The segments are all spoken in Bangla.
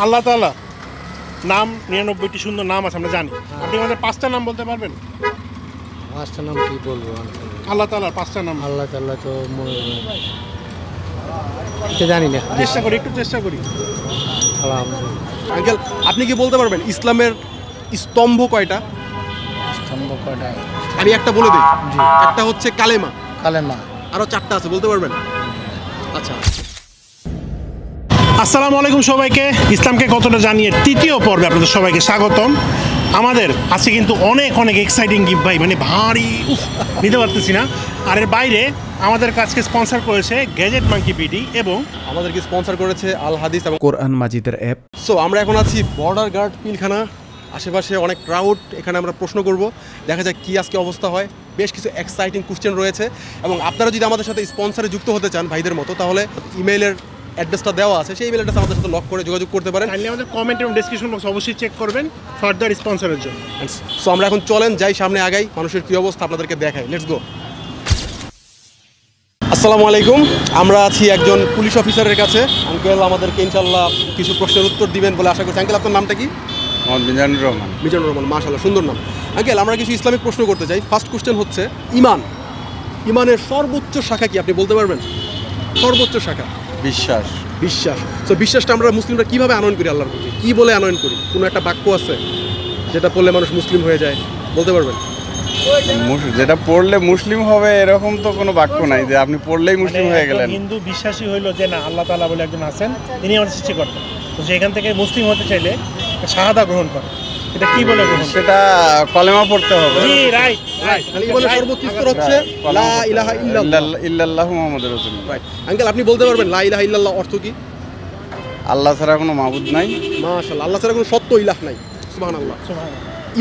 আল্লাহ তাআলা নাম 99টি সুন্দর নাম আছে আমরা জানি। আপনি আমাদের 5টা নাম বলতে পারবেন? 5টা নাম কি বলবো? আল্লাহ তাআলার 5টা নাম আল্লাহ তাআলা তো মনে এটা জানি না। একটু চেষ্টা করি। আলহামদুলিল্লাহ। আঙ্কেল আপনি কি বলতে পারবেন ইসলামের স্তম্ভ কয়টা? স্তম্ভ কয়টা? আমি একটা বলে দিই। জি। একটা হচ্ছে কালেমা, কালেমা। আরো 4টা আছে, বলতে পারবেন? আচ্ছা। আসসালামু আলাইকুম সবাইকে, ইসলামকে কতটা জানিয়ে তৃতীয় পর্বে আপনাদের সবাইকে স্বাগতম। আমাদের আজকে কিন্তু অনেক এক্সাইটিং গিফট ভাই, মানে ভারী নিতে পারতেছি না। আর এর বাইরে আমাদের কাছকে স্পন্সর করেছে গ্যাজেট মাঙ্কি বিডি এবং আমাদেরকে স্পন্সর করেছে আল হাদিস এবং কোরআন মাজিদের অ্যাপ। সো আমরা এখন আছি বর্ডার গার্ড পিলখানা, আশেপাশে অনেক ক্রাউড। এখানে আমরা প্রশ্ন করব, দেখা যাক কি আজকে অবস্থা হয়। বেশ কিছু এক্সাইটিং কোশ্চেন রয়েছে এবং আপনারা যদি আমাদের সাথে স্পন্সরে যুক্ত হতে চান ভাইদের মতো, তাহলে ইমেইলের অ্যাড্রেসটা দেওয়া আছে, সেই ইমেল অ্যাড্রেস আমাদের সাথে লক করে যোগাযোগ করতে পারেন। কাইন্ডলি আমাদের কমেন্ট এবং ডেসক্রিপশন বক্স অবশ্যই চেক করবেন ফার্দার স্পন্সরের জন্য। সো আমরা এখন চলেন যাই, সামনে আগাই, মানুষের কী অবস্থা আপনাদেরকে দেখাই। Let's go. আসসালামু আলাইকুম, আমরা আছি একজন পুলিশ অফিসারের কাছে। আঙ্কেল আমাদেরকে ইনশাল্লাহ কিছু প্রশ্নের উত্তর দিবেন বলে আশা করছি। আঙ্কেল আপনার নামটা কি? মিজানুর রহমান। মিজানুর রহমান, মাশাআল্লাহ সুন্দর নাম। আঙ্কেল আমরা কিছু ইসলামিক প্রশ্ন করতে চাই। ফার্স্ট কোশ্চেন হচ্ছে ইমানের সর্বোচ্চ শাখা কি আপনি বলতে পারবেন? সর্বোচ্চ শাখা বিশ্বাস। বিশ্বাস। তো বিশ্বাসটা আমরা মুসলিমরা কিভাবে আনয়ন করি আল্লাহর প্রতি? কি বলে আনয়ন করি? কোনো একটা বাক্য আছে যেটা পড়লে মানুষ মুসলিম হয়ে যায়, বলতে পারবেন? যেটা পড়লে মুসলিম হবে এরকম তো কোনো বাক্য নাই যে আপনি পড়লেই মুসলিম হয়ে গেলেন। হিন্দু বিশ্বাসী হইলো যে না আল্লাহ তাআলা বলে একজন আছেন, তিনি আমাদের সৃষ্টি করতেন, তো সেখান থেকে মুসলিম হতে চাইলে শাহাদা গ্রহণ করে। এটা কি বলে গ্রহণ? সেটা কলেমা পড়তে হবে। জি রাইট রাইট। ইমানের সর্বোচ্চ স্তর হচ্ছে লা ইলাহা ইল্লাল্লাহ। ইল্লাল্লাহু মুহাম্মাদুর রাসূলুল্লাহ। রাইট। আঙ্কেল আপনি বলতে পারবেন লা ইলাহা ইল্লাল্লাহ অর্থ কি? আল্লাহ ছাড়া কোনো মাবুদ নাই। মাশাআল্লাহ, আল্লাহ ছাড়া কোনো সত্য ইলাহ নাই। সুবহানাল্লাহ।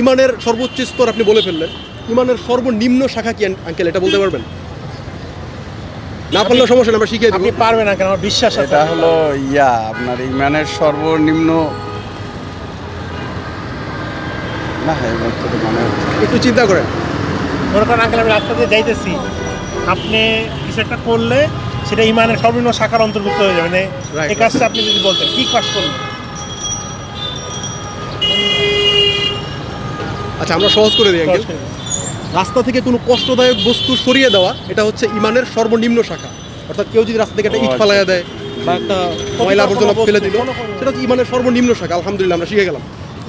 ইমানের সর্বোচ্চ স্তর আপনি বলে ফেললেন। ইমানের সর্বনিম্ন শাখা কি আঙ্কেল, এটা বলতে পারবেন? না পারলেও সমস্যা নেই, আমরা শিখিয়ে দেব। আপনি পারবেন না কেন? আমার বিশ্বাস আছে। এটা হলো আপনার ইমানের সর্বনিম্ন না, এই মুহূর্তে মনে হচ্ছে একটু চিন্তা করেন। মনে করেন আঙ্কেল আমি রাস্তা দিয়ে যাইতেছি, আপনি কিছু একটা করলে সেটা ইমানের সর্বনিম্ন শাখার অন্তর্ভুক্ত হয়ে যাবে। মানে Right. এই কাজটা আপনি যদি বলতেন, কি কাজ করলেন? আচ্ছা আমরা সহজ করে দিই আঙ্কেল। রাস্তা থেকে কোনো কষ্টদায়ক বস্তু সরিয়ে দেওয়া, এটা হচ্ছে ইমানের সর্বনিম্ন শাখা। অর্থাৎ কেউ যদি রাস্তা থেকে একটা ইট ফালাইয়া দেয় বা একটা ময়লা আবর্জনা ফেলে দিল, সেটা হচ্ছে ইমানের সর্বনিম্ন শাখা। আলহামদুলিল্লাহ আমরা শিখে গেলাম।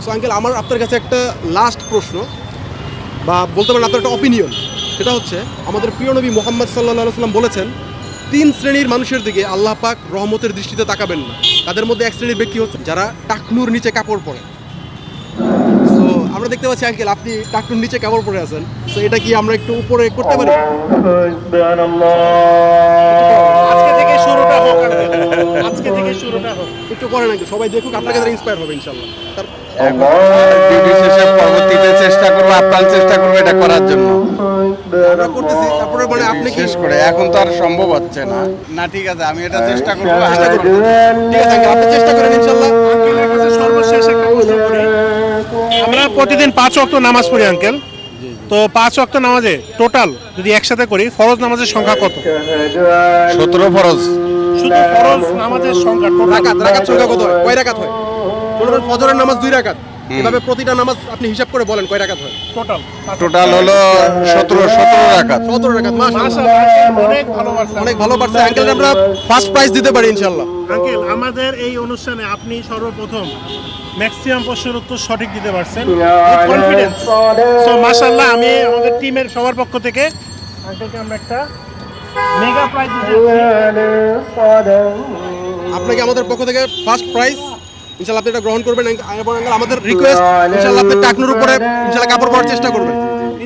সো আঙ্কেল আমার আপনার কাছে একটা লাস্ট প্রশ্ন, বা বলতে পারেন আপনার একটা অপিনিয়ন। সেটা হচ্ছে আমাদের প্রিয় নবী মুহাম্মদ সাল্লাল্লাহু আলাইহি ওয়াসাল্লাম বলেছেন 3 শ্রেণীর মানুষের দিকে আল্লাহ পাক রহমতের দৃষ্টিতে তাকাবেন না। তাদের মধ্যে এক শ্রেণীর ব্যক্তি হচ্ছে যারা টাকনুর নিচে কাপড় পরে। সো আমরা দেখতে পাচ্ছি আঙ্কেল আপনি টাকনুর নিচে কাপড় পরে আছেন। সো এটা কি আমরা একটু উপরে করতে পারি? আজকে থেকে শুরুটা হোক আঙ্কেল, আজকে থেকে শুরুটা হোক। একটু করেন আঙ্কেল, সবাই দেখুক, আপনাকে তারা ইন্সপায়ার হবে ইনশাআল্লাহ। ডিউটি শেষে পরবর্তীতে চেষ্টা করবো, আপ্রাণ চেষ্টা করবো এটা করার জন্য। আমরা করতেছি, তারপরে মানে আপনি কি শেষ করে এখন তো আর সম্ভব হচ্ছে না। না ঠিক আছে, আমি এটা চেষ্টা করবো। চেষ্টা করবেন? ঠিক আছে আঙ্কেল, আপনি চেষ্টা করেন ইনশাআল্লাহ। আঙ্কেলের কাছে সর্বশেষ একটা প্রশ্ন করি। আমরা প্রতিদিন 5 ওয়াক্ত নামাজ পড়ি আঙ্কেল, তো 5 ওয়াক্ত নামাজে টোটাল যদি একসাথে করি ফরজ নামাজের সংখ্যা কত? 17 ফরজ। শুধু ফরজ নামাজের সংখ্যা টোটাল রাকাত সংখ্যা কত হয়? কয় রাকাত হয়? বলবেন ফজরের নামাজ 2 রাকাত। এভাবে প্রতিটা নামাজ আপনি হিসাব করে বলেন কয় রাকাত হয়? টোটাল টোটাল হলো 17 রাকাত। 17 রাকাত। মাশাআল্লাহ, মাশাআল্লাহ, অনেক ভালো পারছেন। অনেক ভালো পারছে আঙ্কেল। আমরা ফার্স্ট প্রাইজ দিতে পারি ইনশাআল্লাহ। আঙ্কেল আমাদের এই অনুষ্ঠানে আপনি সর্বপ্রথম ম্যাক্সিমাম প্রশ্নের উত্তর সঠিক দিতে পারছেন, কনফিডেন্স। সো মাশাআল্লাহ, আমি আমাদের টিমের সবার পক্ষ থেকে আঙ্কেলকে আমরা একটা মেগা প্রাইজ দিচ্ছি। আপনাকে আমাদের পক্ষ থেকে ফার্স্ট প্রাইজ ইনশাআল্লাহ আপনি এটা গ্রহণ করবেন। এবং আঙ্কেল আমাদের রিকোয়েস্ট ইনশাআল্লাহ আপনি টাকনুর উপরে ইনশাআল্লাহ কাপড় পরার চেষ্টা করবেন।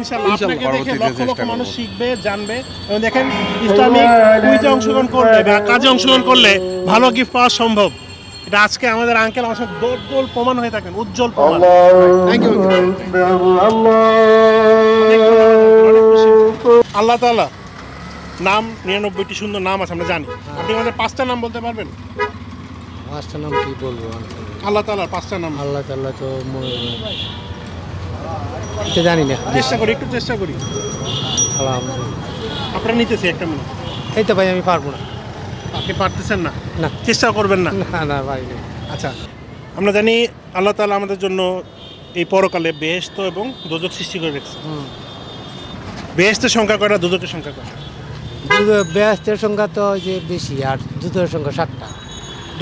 ইনশাআল্লাহ আপনাকে দেখে লক্ষ লক্ষ মানুষ শিখবে, জানবে। এবং দেখেন ইসলামিক কুইজে অংশগ্রহণ করলে বা কাজে অংশগ্রহণ করলে ভালো গিফট পাওয়া সম্ভব। এটা আজকে আমাদের আঙ্কেল আমার সাথে দোল প্রমাণ হয়ে থাকেন, উজ্জ্বল প্রমাণ। Thank you. আল্লাহ তাআলা নাম 99টি সুন্দর নাম আছে আমরা জানি। আপনি আমাদের 5টা নাম বলতে পারবেন? 5টা নাম কি বলবো? আল্লাহ তাআলার 5টা নাম আল্লাহ তাআলা তো মনে এটা জানি না। একটু চেষ্টা করি। আলহামদুলিল্লাহ। আপনারা নিতেছি একটা মিনিট। এই তো ভাই আমি পারবো না। আপনি পারতেছেন না? না। চেষ্টা করবেন না? না না ভাই না। আচ্ছা, আমরা জানি আল্লাহ তাআলা আমাদের জন্য এই পরকালে বেহেশত এবং দোজখ সৃষ্টি করে রেখেছে। বেহেশতের সংখ্যা কয়টা, দোজখের সংখ্যা কয়টা? বেহেস্তের সংখ্যা তো ওই যে বেশি, আর দুধের সংখ্যা 7টা।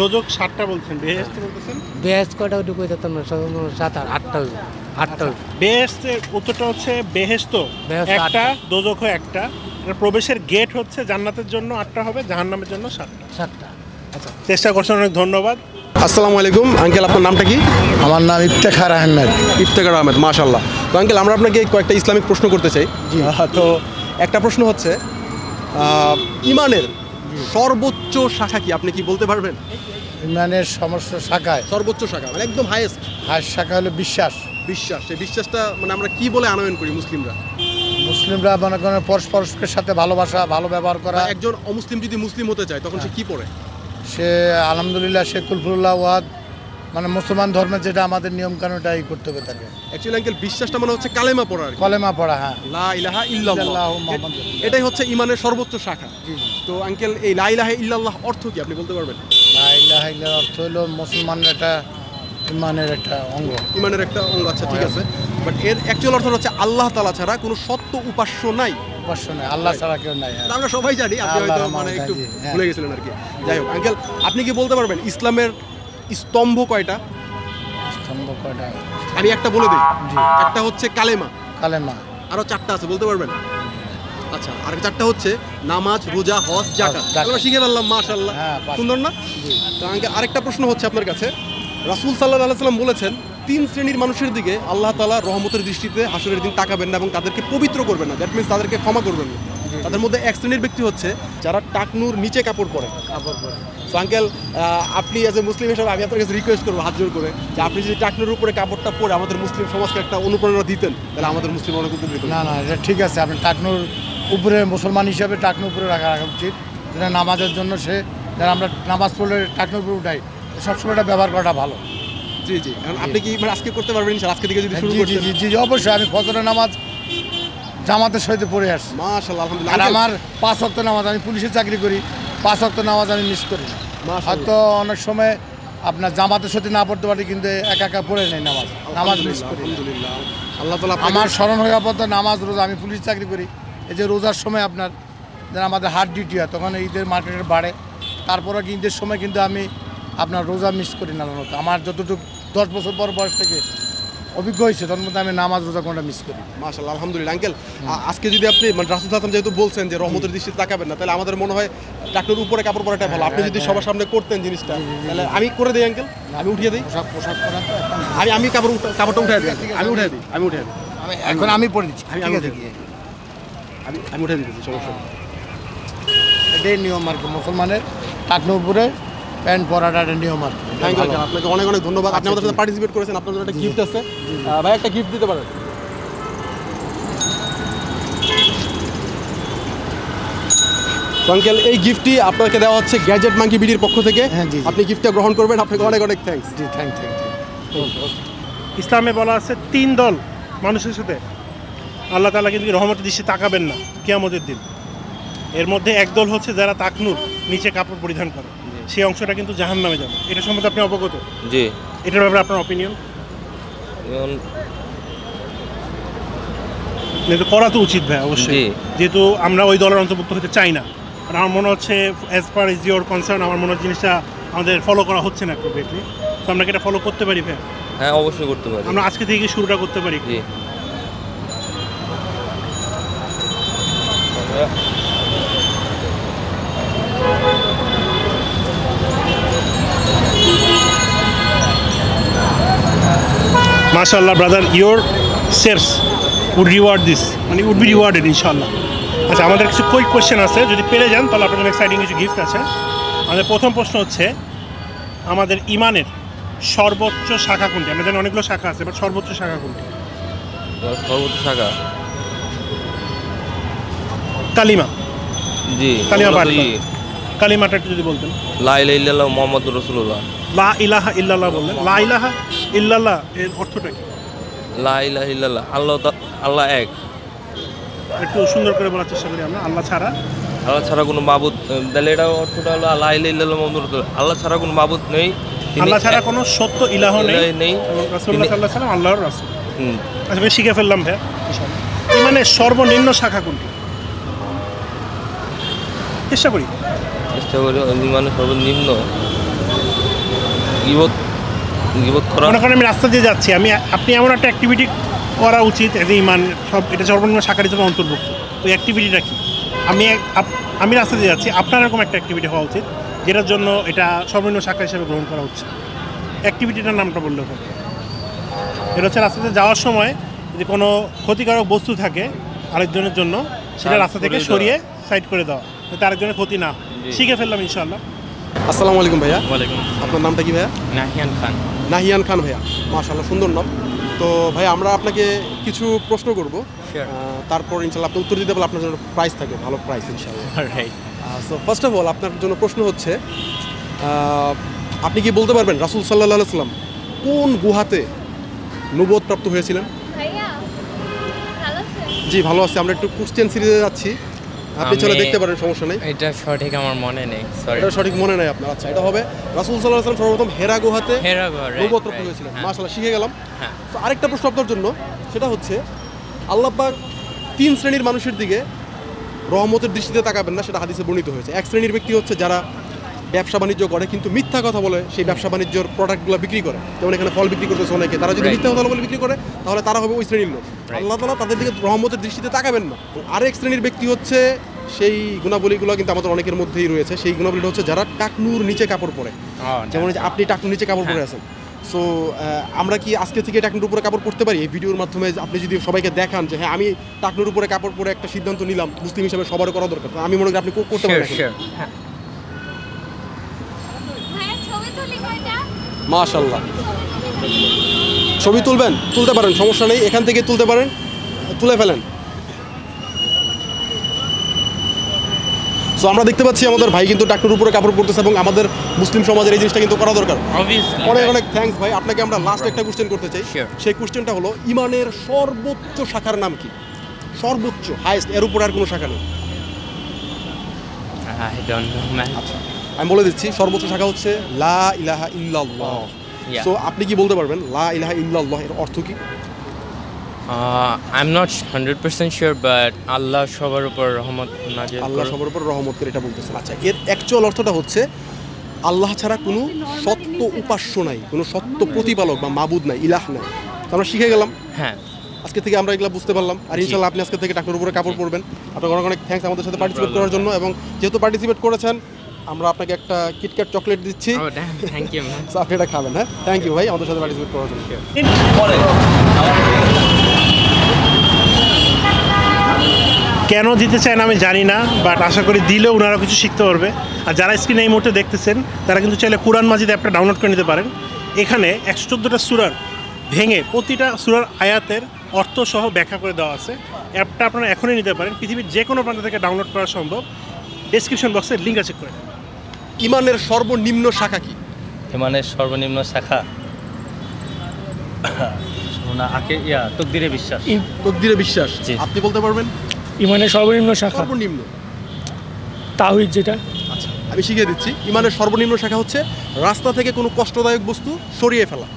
দোজখ 7টা বলছেন, বেহেশত বলতেছেন? বেহেস্ত কয়টা ওইটা কইতে তো না, 7 আর 8টা হইবে। 8টা হইবে। বেহেশতের উত্তরটা হচ্ছে বেহেশত বেহেশত একটা, 8টা। দোজখ একটা। এর প্রবেশের গেট হচ্ছে জান্নাতের জন্য 8টা হবে, জাহান্নামের জন্য 7টা। 7টা। আচ্ছা, চেষ্টা করছেন, অনেক ধন্যবাদ। আসসালামু আলাইকুম আঙ্কেল, আপনার নামটা কি? আমার নাম ইফতেখার আহমেদ। ইফতেখার আহমেদ, মাশাআল্লাহ। তো আঙ্কেল, আমরা আপনাকে কয়েকটা ইসলামিক প্রশ্ন করতে চাই। তো একটা প্রশ্ন হচ্ছে ইমানের সর্বোচ্চ শাখা কি, আপনি কি বলতে পারবেন? ইমানের সমস্ত শাখায় সর্বোচ্চ শাখা মানে একদম হাইয়েস্ট হার শাখা হলো বিশ্বাস। বিশ্বাস। সেই বিশ্বাসটা মানে আমরা কি বলে আনয়ন করি মুসলিমরা? মুসলিমরা মনে করেন পরস্পরের সাথে ভালোবাসা, ভালো ব্যবহার করা। একজন অমুসলিম যদি মুসলিম হতে চায় তখন সে কি পড়ে? সে আলহামদুলিল্লাহ সে কুলফুল্লাহ ওয়াদ, মানে মুসলমান ধর্মের যেটা আমাদের নিয়ম কানুন এটাই করতে হবে তাকে। অ্যাকচুয়ালি আঙ্কেল বিশ্বাসটা মানে হচ্ছে কালেমা পড়া আর কি। কলেমা পড়া, হ্যাঁ। লা ইলাহা ইল্লাল্লাহ, ইল্লাল্লাহু মুহাম্মাদুর রাসূলুল্লাহ। এটাই হচ্ছে ইমানের সর্বোচ্চ শাখা। জি জি। তো আঙ্কেল, এই লা ইলাহা ইল্লাল্লাহ অর্থ কি আপনি বলতে পারবেন? লা ইলাহা ইল্লাল্লাহ অর্থ হলো মুসলমানের একটা ইমানের একটা অঙ্গ। ইমানের একটা অঙ্গ, আচ্ছা ঠিক আছে। বাট এর অ্যাকচুয়াল অর্থ হচ্ছে আল্লাহ তাআলা ছাড়া কোনো সত্য উপাস্য নাই। উপাস্য নাই, আল্লাহ ছাড়া কেউ নাই। তা আমরা সবাই জানি, আপনি হয়তো আল্লাহর মানে মাহবুব, একটু জি, হ্যাঁ। ভুলে গেছিলেন আর কি। যাই হোক আঙ্কেল, আপনি কি বলতে পারবেন ইসলামের স্তম্ভ কয়টা? স্তম্ভ কয়টা? আমি একটা বলে দিই। জি। একটা হচ্ছে কালেমা, কালেমা। আরো 4টা আছে, বলতে পারবেন? আচ্ছা, আর 4টা হচ্ছে নামাজ, রোজা, হজ, যাকাত। যাকাত। আমরা শিখে ফেললাম, মাশাআল্লাহ। হ্যাঁ, পাঁচ। সুন্দর না? জি। তো আঙ্কেল, আরেকটা প্রশ্ন হচ্ছে আপনার কাছে। রাসূল সাল্লাল্লাহু আলাইহি সাল্লাম বলেছেন 3 শ্রেণীর মানুষের দিকে আল্লাহ তাআলা রহমতের দৃষ্টিতে হাসরের দিন তাকাবেন না এবং তাদেরকে পবিত্র করবেন না। দ্যাট মিন্স তাদেরকে ক্ষমা করবেন না। তাদের মধ্যে এক শ্রেণীর ব্যক্তি হচ্ছে যারা টাকনুর নিচে কাপড় পরে। কাপড় পরে। তো আঙ্কেল, আপনি অ্যাজ এ মুসলিম হিসেবে আমি আপনার কাছে রিকোয়েস্ট করবো হাত জোর করে যে আপনি যদি টাকনুর উপরে কাপড়টা পরে আমাদের মুসলিম সমাজকে একটা অনুপ্রেরণা দিতেন, তাহলে আমাদের মুসলিম অনেক উপকৃত হতো। না না, এটা ঠিক আছে। আপনি টাকনুর উপরে মুসলমান হিসাবে টাকনুর উপরে রাখা উচিত। যেটা নামাজের জন্য সে, যারা আমরা নামাজ পড়লে টাকনুর উপরে উঠাই, সবসময় এটা ব্যবহার করাটা ভালো। জি জি। এখন আপনি কি মানে আজকে করতে পারবেন ইনশাআল্লাহ? আজকে থেকে যদি শুরু জি জি করতেন। জি জি, অবশ্যই। আমি ফজরের নামাজ জামাতের সহিত পড়ে আসছি। মাশাআল্লাহ, আর আলহামদুলিল্লাহ। আমার 5 ওয়াক্ত নামাজ, আমি পুলিশে চাকরি করি, 5 ওয়াক্ত নামাজ আমি মিস করি না। হয়তো অনেক সময় আপনার জামাতের সাথে না পড়তে পারি, কিন্তু একা একা পড়ে নেই নামাজ মিস করি না। আলহামদুলিল্লাহ, আল্লাহ তাআলা আমার স্মরণ হয়ে পড়তে নামাজ, রোজা। আমি পুলিশ চাকরি করি, এই যে রোজার সময় আপনার যেন আমাদের হার্ড ডিউটি হয়, তখন ঈদের মার্কেটের বাড়ে। তারপরে কি ঈদের সময় কিন্তু আমি আপনার রোজা মিস করি না। আমার যতটুকু 10 বছর পর বয়স থেকে অভিজ্ঞ হয়েছে, তখন মধ্যে আমি নামাজ রোজা কোনটা মিস করি। মাশাআল্লাহ, আলহামদুলিল্লাহ। আঙ্কেল, আজকে যদি আপনি মানে রাসূল সাল্লাল্লাহু আলাইহি ওয়াসাল্লাম যেহেতু বলছেন যে রহমতের দৃষ্টিতে তাকাবেন না, তাহলে আমাদের মনে হয় টাকনুর উপরে কাপড় পরাটাই ভালো। আপনি যদি সবার সামনে করতেন জিনিসটা, তাহলে আমি করে দিই আঙ্কেল, আমি উঠিয়ে দিই। পোশাক পরা তো এখন আমি কাপড়টা উঠিয়ে দিই, আমি উঠিয়ে দিই। এখন আমি পড়ে দিচ্ছি। আমি ঠিক আছে, উঠিয়ে দিই। আমি উঠিয়ে দিতেছি, সমস্যা নেই। এটাই নিয়ম আর কি মুসলমানের, টাকনুর উপরে প্যান্ট পরাটা একটা নিয়ম আর কি। থ্যাংক ইউ আঙ্কেল, আপনাকে অনেক অনেক ধন্যবাদ। আপনি আমাদের সাথে পার্টিসিপেট করেছেন, আপনার জন্য একটা গিফট আছে। ভাই, একটা গিফট দিতে পারেন। আঙ্কেল, এই গিফটটি আপনাকে দেওয়া হচ্ছে গ্যাজেট মাঙ্কি বিডির পক্ষ থেকে। হ্যাঁ, জি, জি। আপনি গিফটটা গ্রহণ করবেন, আপনাকে অনেক অনেক থ্যাঙ্কস। G, thank you. ইসলামে বলা আছে 3 দল মানুষের সাথে আল্লাহ তাআলা কিন্তু রহমতের দৃষ্টি তাকাবেন না কিয়ামতের দিন। এর মধ্যে এক দল হচ্ছে যারা তাকনুর নিচে কাপড় পরিধান করে, সেই অংশটা কিন্তু জাহান্নামে যাবে। এটা সম্বন্ধে আপনি অবগত? জি। এটার ব্যাপারে আপনার অপিনিয়ন? এখন কিন্তু করা তো উচিত ভাই, অবশ্যই। জি। যেহেতু আমরা ওই দলের অন্তর্ভুক্ত হতে চাই না। আর আমার মনে হচ্ছে as per is your concern, আমার মনে হচ্ছে জিনিসটা আমাদের ফলো করা হচ্ছে না অ্যাপ্রোপ্রিয়েটলি। তো আমরা কি এটা ফলো করতে পারি ভাই? হ্যাঁ, অবশ্যই করতে পারি। আমরা আজকে থেকে শুরুটা করতে পারি। জি। মাশাআল্লাহ brother, your sales would reward this, মানে উড বি রিওয়ার্ডেড ইনশাআল্লাহ। আচ্ছা, আমাদের কিছু কুইক কোয়েশ্চেন আছে, যদি পেরে যান তাহলে আপনার জন্য এক্সাইটিং কিছু গিফট আছে। আমাদের প্রথম প্রশ্ন হচ্ছে আমাদের ইমানের সর্বোচ্চ শাখা কোনটি? আমরা জানি অনেকগুলো শাখা আছে, বাট সর্বোচ্চ শাখা কোনটি? সর্বোচ্চ শাখা কালিমা। জি। কালিমা ওগুলো পাঠ তো করেন। কালিমাটা একটু যদি বলতেন। লা ইলাহা ইল্লাল্লাহ মুহাম্মাদুর রাসূলুল্লাহ। লা ইলাহা ইল্লাল্লাহ বললেন। লা ইলাহা ইল্লাল্লাহ এর অর্থটা কি? লা ইলাহা ইল্লাল্লাহ, আল্লাহ এক। একটু সুন্দর করে বলার চেষ্টা করি আমরা। আল্লাহ ছাড়া আল্লাহ ছাড়া কোনো মাবুদ, তাহলে এটা অর্থটা হলো লা ইলাহা ইল্লাল্লাহ মুহাম্মাদুর রাসূলুল্লাহ। আল্লাহ ছাড়া কোনো মাবুদ নেই, তিনি আল্লাহ ছাড়া কোনো সত্য ইলাহ নেই ইলাহ নেই, এবং রাসূলুল্লাহ সাল্লাল্লাহু আলাইহি ওয়াসাল্লাম আল্লাহর রাসূল। হুম। আচ্ছা ভাই, শিখে ফেললাম ভাই। ইমানের সর্বনিম্ন শাখা কোনটি? চেষ্টা করি। চেষ্টা করি ইমানের সর্বনিম্ন গীবত করা। মনে করেন আমি রাস্তা দিয়ে যাচ্ছি, আপনি এমন একটা অ্যাক্টিভিটি করা উচিত এজ ইমান, সব এটা সর্বনিম্ন শাখার হিসেবে অন্তর্ভুক্ত। ওই অ্যাক্টিভিটিটা কি? আমি রাস্তা দিয়ে যাচ্ছি, আপনার এরকম একটা অ্যাক্টিভিটি হওয়া উচিত যেটার জন্য এটা সর্বনিম্ন শাখা হিসেবে গ্রহণ করা হচ্ছে। অ্যাক্টিভিটিটার নামটা বললে হবে। এটা হচ্ছে রাস্তাতে যাওয়ার সময় যদি কোনো ক্ষতিকারক বস্তু থাকে আরেকজনের জন্য, সেটা রাস্তা থেকে সরিয়ে সাইড করে দেওয়া, যাতে আরেকজনের ক্ষতি না হয়। শিখে ফেললাম ইনশাআল্লাহ। আসসালামু আলাইকুম ভাইয়া। ওয়ালাইকুম আপনার নামটা কি ভাইয়া? নাহিয়ান খান। নাহিয়ান খান ভাইয়া, মাশাআল্লাহ সুন্দর নাম। তো ভাই আমরা আপনাকে কিছু প্রশ্ন করব, তারপর ইনশাআল্লাহ আপনি উত্তর দিতে পারলে আপনার জন্য প্রাইজ থাকবে, ভালো প্রাইজ ইনশাআল্লাহ। Right. So first of all আপনার জন্য প্রশ্ন হচ্ছে, আপনি কি বলতে পারবেন রাসূল সাল্লাল্লাহু আলাইহি সাল্লাম কোন গুহাতে নবুয়ত প্রাপ্ত হয়েছিলেন? ভাইয়া ভালো আছেন? জি ভালো আছে। আমরা একটু কোশ্চেন সিরিজে যাচ্ছি, আপনি চলে দেখতে পারেন, সমস্যা নেই। এটা সঠিক আমার মনে নেই, সরি। এটা সঠিক মনে নাই আপনার? আচ্ছা, এটা হবে রাসূল সাল্লাল্লাহু আলাইহি সাল্লাম সর্বপ্রথম হেরা গুহাতে হেরা গুহা, right, নবুয়ত প্রাপ্ত right, হয়েছিলেন। হ্যাঁ। মাশাআল্লাহ, শিখে গেলাম। হ্যাঁ। তো আরেকটা প্রশ্ন আপনার জন্য, সেটা হচ্ছে আল্লাহ পাক 3 শ্রেণীর মানুষের দিকে রহমতের দৃষ্টিতে তাকাবেন না, সেটা হাদিসে বর্ণিত হয়েছে। এক শ্রেণীর ব্যক্তি হচ্ছে যারা ব্যবসা বাণিজ্য করে কিন্তু মিথ্যা কথা বলে সেই ব্যবসা বাণিজ্যর প্রোডাক্টগুলো বিক্রি করে, যেমন এখানে ফল বিক্রি করতেছে অনেকে, তারা যদি Right. মিথ্যা কথা বলে বিক্রি করে তাহলে তারা হবে ওই শ্রেণীর লোক। Right. আল্লাহ তাআলা তাদের দিকে রহমতের দৃষ্টিতে তাকাবেন না। আরেক শ্রেণীর ব্যক্তি হচ্ছে, সেই গুণাবলীগুলো কিন্তু আমাদের অনেকের মধ্যেই রয়েছে, সেই গুণাবলীটা হচ্ছে যারা টাকনুর নিচে কাপড় পরে, যেমন এই যে আপনি টাকনুর নিচে কাপড় পরে আছেন। সো আমরা কি আজকে থেকে টাকনুর উপরে কাপড় পরতে পারি? এই ভিডিওর মাধ্যমে আপনি যদি সবাইকে দেখান যে হ্যাঁ আমি টাকনুর উপরে কাপড় পরে একটা সিদ্ধান্ত নিলাম, মুসলিম হিসেবে সবারও করা দরকার, তো আমি মনে করি আপনি করতে পারেন এখন। হ্যাঁ। ভাইয়া ছবি তুলি কয়টা? মাশাআল্লাহ, ছবি তুলবেন? তুলতে পারেন, সমস্যা নেই, এখান থেকে তুলতে পারেন, তুলে ফেলেন। সো আমরা দেখতে পাচ্ছি আমাদের ভাই কিন্তু টাকনুর উপরে কাপড় পরতেছে এবং আমাদের মুসলিম সমাজের এই জিনিসটা কিন্তু করা দরকার। Obviously, অনেক right. অনেক থ্যাঙ্কস ভাই। আপনাকে আমরা লাস্ট একটা কোশ্চেন করতে চাই। Sure. সেই কোশ্চেনটা হলো, ইমানের সর্বোচ্চ শাখার নাম কি? সর্বোচ্চ, হাইয়েস্ট, এর উপর আর কোনো শাখা নেই। I don't know, man. আচ্ছা, আমি বলে দিচ্ছি, সর্বোচ্চ শাখা হচ্ছে লা ইলাহা ইল্লাল্লাহ। Yeah. সো আপনি কি বলতে পারবেন লা ইলাহা ইল্লাল্লাহ এর অর্থ কি? I'm not 100% sure, but আল্লাহ সবার উপর রহমত নাজিল আল্লাহ করুন। সবার উপর রহমত করে, এটা বলতেছেন। আচ্ছা, এর অ্যাকচুয়াল অর্থটা হচ্ছে আল্লাহ ছাড়া কোনো সত্য উপাস্য নাই, কোনো সত্য প্রতিপালক বা মাবুদ নাই, ইলাহ নাই। তো আমরা শিখে গেলাম, হ্যাঁ। আজকে থেকে আমরা এগুলো বুঝতে পারলাম। আর ইনশাআল্লাহ আপনি আজকে থেকে টাকনুর উপরে কাপড় পরবেন। আপনাকে অনেক অনেক থ্যাঙ্কস আমাদের সাথে পার্টিসিপেট করার জন্য, এবং যেহেতু পার্টিসিপেট করেছেন আমরা আপনাকে একটা কিটক্যাট চকলেট দিচ্ছি। Oh, damn, thank you, man. So, আপনি এটা খাবেন। হ্যাঁ, থ্যাংক ইউ ভাই আমাদের সাথে পার্টিসিপেট করার জন্য। কেন দিতে চায় না আমি জানি না, বাট আশা করি দিলেও ওনারা কিছু শিখতে পারবে। আর যারা স্ক্রিনে এই মুহূর্তে দেখতেছেন তারা কিন্তু চাইলে কুরআন মাজিদ অ্যাপটা ডাউনলোড করে নিতে পারেন। এখানে 114টা সূরার ভেঙে প্রতিটা সূরার আয়াতের অর্থ সহ ব্যাখ্যা করে দেওয়া আছে। অ্যাপটা আপনারা এখনই নিতে পারেন, পৃথিবীর যে কোনো প্রান্ত থেকে ডাউনলোড করা সম্ভব। ডেসক্রিপশন বক্সে লিঙ্ক আছে, করে নেবেন। ইমানের সর্বনিম্ন শাখা কি? ইমানের সর্বনিম্ন শাখা তকদিরে বিশ্বাস। তকদিরে বিশ্বাস। জি। আপনি বলতে পারবেন ইমানের সর্বনিম্ন শাখা সর্বনিম্ন? তাওহীদ, যেটা আচ্ছা, আমি শিখিয়ে দিচ্ছি। ইমানের সর্বনিম্ন শাখা হচ্ছে রাস্তা থেকে কোনো কষ্টদায়ক বস্তু সরিয়ে ফেলা,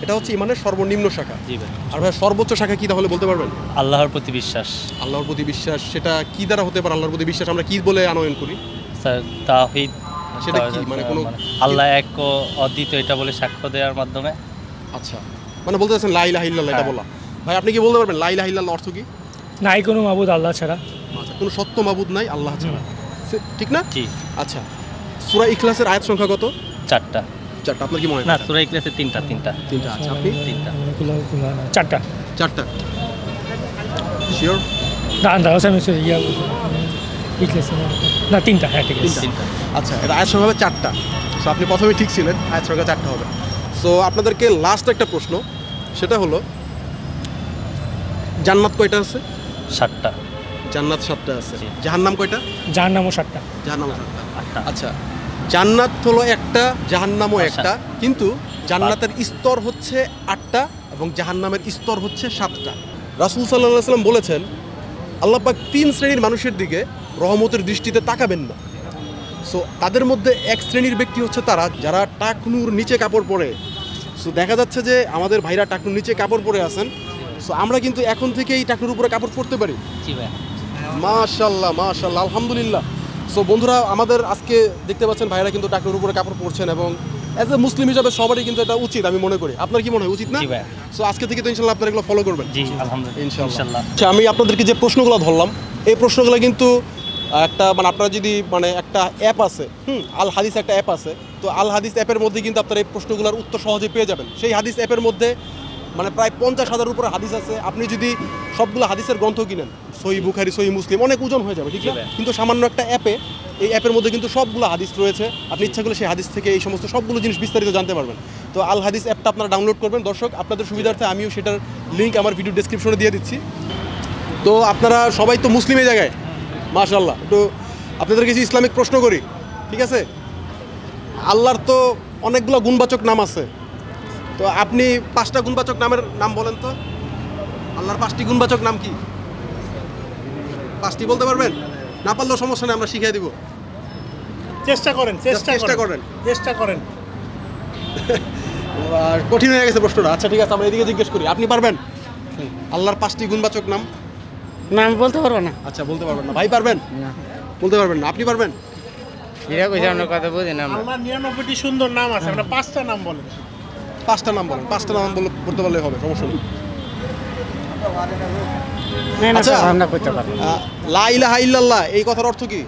এটা হচ্ছে ইমানের সর্বনিম্ন শাখা। জি ভাই। আর ভাই সর্বোচ্চ শাখা কি তাহলে বলতে পারবেন? আল্লাহর প্রতি বিশ্বাস। আল্লাহর প্রতি বিশ্বাস, সেটা কি দ্বারা হতে পারে? আল্লাহর প্রতি বিশ্বাস আমরা কি বলে আনয়ন করি? স্যার তাওহীদ, সেটা কি? মানে কোনো আল্লাহ এক ও অদ্বিতীয়, এটা বলে সাক্ষ্য দেওয়ার মাধ্যমে। আচ্ছা, মানে বলতে চাচ্ছেন লা ইলাহা ইল্লাল্লাহ, এটা বলা। ভাই আপনি কি বলতে পারবেন লা ইলাহা ইল্লাল্লাহ অর্থ কি? নাই কোনো মাবুদ আল্লাহ ছাড়া। আচ্ছা, কোনো সত্য মাবুদ নাই আল্লাহ ছাড়া, ঠিক না? জি। আচ্ছা, সূরা ইখলাসের আয়াত সংখ্যা কত? 4টা। 4টা। আপনার কি মনে হয়? না, সূরা ইখলাসে 3টা। 3টা। আচ্ছা, আপনি? 3টা। 4টা। 4টা শিওর? দাঁড়াও আমি না 3টা। হ্যাঁ, ঠিক আছে। 3টা। আচ্ছা, এটা আয়াত সংখ্যা হবে 4টা। সো আপনি প্রথমে ঠিক ছিলেন, আয়াত সংখ্যা 4টা হবে। সো আপনাদেরকে লাস্ট একটা প্রশ্ন, সেটা হলো জান্নাত কয়টা আছে? 7টা। জান্নাত 7টা আছে। জি। জাহান্নাম কয়টা? জাহান্নামও 7টা। জাহান্নাম 7টা। 8টা। আচ্ছা, জান্নাত হলো একটা, জাহান্নামও একটা, কিন্তু জান্নাতের স্তর হচ্ছে 8টা এবং জাহান্নামের স্তর হচ্ছে 7টা। রাসূল সাল্লাল্লাহু আলাইহি ওয়াসাল্লাম বলেছেন আল্লাহ পাক 3 শ্রেণীর মানুষের দিকে রহমতের দৃষ্টিতে তাকাবেন না। সো তাদের মধ্যে এক শ্রেণীর ব্যক্তি হচ্ছে তারা যারা টাকনুর নিচে কাপড় পরে। সো দেখা যাচ্ছে যে আমাদের ভাইরা টাকনুর নিচে কাপড় পরে আছেন। সো আমরা কিন্তু এখন থেকেই টাকনুর উপরে কাপড় পরতে পারি। জি ভাই। মাশাআল্লাহ মাশাআল্লাহ, আলহামদুলিল্লাহ। সো বন্ধুরা, আমাদের আজকে দেখতে পাচ্ছেন ভাইরা কিন্তু টাকনুর উপরে কাপড় পরছেন এবং অ্যাজ এ মুসলিম হিসাবে সবারই কিন্তু এটা উচিত, আমি মনে করি। আপনার কি মনে হয় উচিত না? জি ভাই। সো আজকে থেকে তো ইনশাআল্লাহ আপনারা এগুলো ফলো করবেন। জি আলহামদুলিল্লাহ ইনশাআল্লাহ। আচ্ছা, আমি আপনাদেরকে যে প্রশ্নগুলো ধরলাম এই প্রশ্নগুলো কিন্তু একটা মানে আপনারা যদি মানে একটা অ্যাপ আছে, আল হাদিস একটা অ্যাপ আছে, তো আল হাদিস অ্যাপের মধ্যে কিন্তু আপনারা এই প্রশ্নগুলোর উত্তর সহজে পেয়ে যাবেন। সেই হাদিস অ্যাপের মধ্যে মানে প্রায় 50,000-এর উপরে হাদিস আছে। আপনি যদি সবগুলো হাদিসের গ্রন্থ কিনেন, সহি বুখারি, সহি মুসলিম, অনেক ওজন হয়ে যাবে, ঠিক আছে? কিন্তু সামান্য একটা অ্যাপে, এই অ্যাপের মধ্যে কিন্তু সবগুলো হাদিস রয়েছে। আপনি ইচ্ছা করলে সেই হাদিস থেকে এই সমস্ত সবগুলো জিনিস বিস্তারিত জানতে পারবেন। তো আল হাদিস অ্যাপটা আপনারা ডাউনলোড করবেন। দর্শক, আপনাদের সুবিধার্থে আমিও সেটার লিঙ্ক আমার ভিডিও ডেসক্রিপশনে দিয়ে দিচ্ছি। তো আপনারা সবাই তো মুসলিম এই জায়গায়, মাশাআল্লাহ। একটু আপনাদের কিছু ইসলামিক প্রশ্ন করি, ঠিক আছে? আল্লাহর তো অনেকগুলো গুণবাচক নাম আছে, তো আপনি 5টা গুণবাচক নামের নাম বলেন তো। আল্লাহর 5টি গুণবাচক নাম কি? 5টি বলতে পারবেন? না পারলেও সমস্যা নেই, আমরা শিখিয়ে দিব। চেষ্টা করেন। চেষ্টা করেন। আর কঠিন হয়ে গেছে প্রশ্নটা। আচ্ছা ঠিক আছে, আমরা এদিকে জিজ্ঞেস করি। আপনি পারবেন আল্লাহর 5টি গুণবাচক নাম? না, আমি বলতে পারবো না। আচ্ছা, বলতে পারবেন না। ভাই পারবেন? বলতে পারবেন না। আপনি পারবেন? এরা কইছে আমরা কথা বুঝি না। আল্লাহর 99টি সুন্দর নাম আছে, আমরা 5টা নাম বলেন। 5টা নাম বলেন। 5টা নাম বলতে পারলে হবে, সমস্যা নেই। আচ্ছা, আমরা কইতে পারবো না। লা ইলাহা ইল্লাল্লাহ এই কথার অর্থ কি?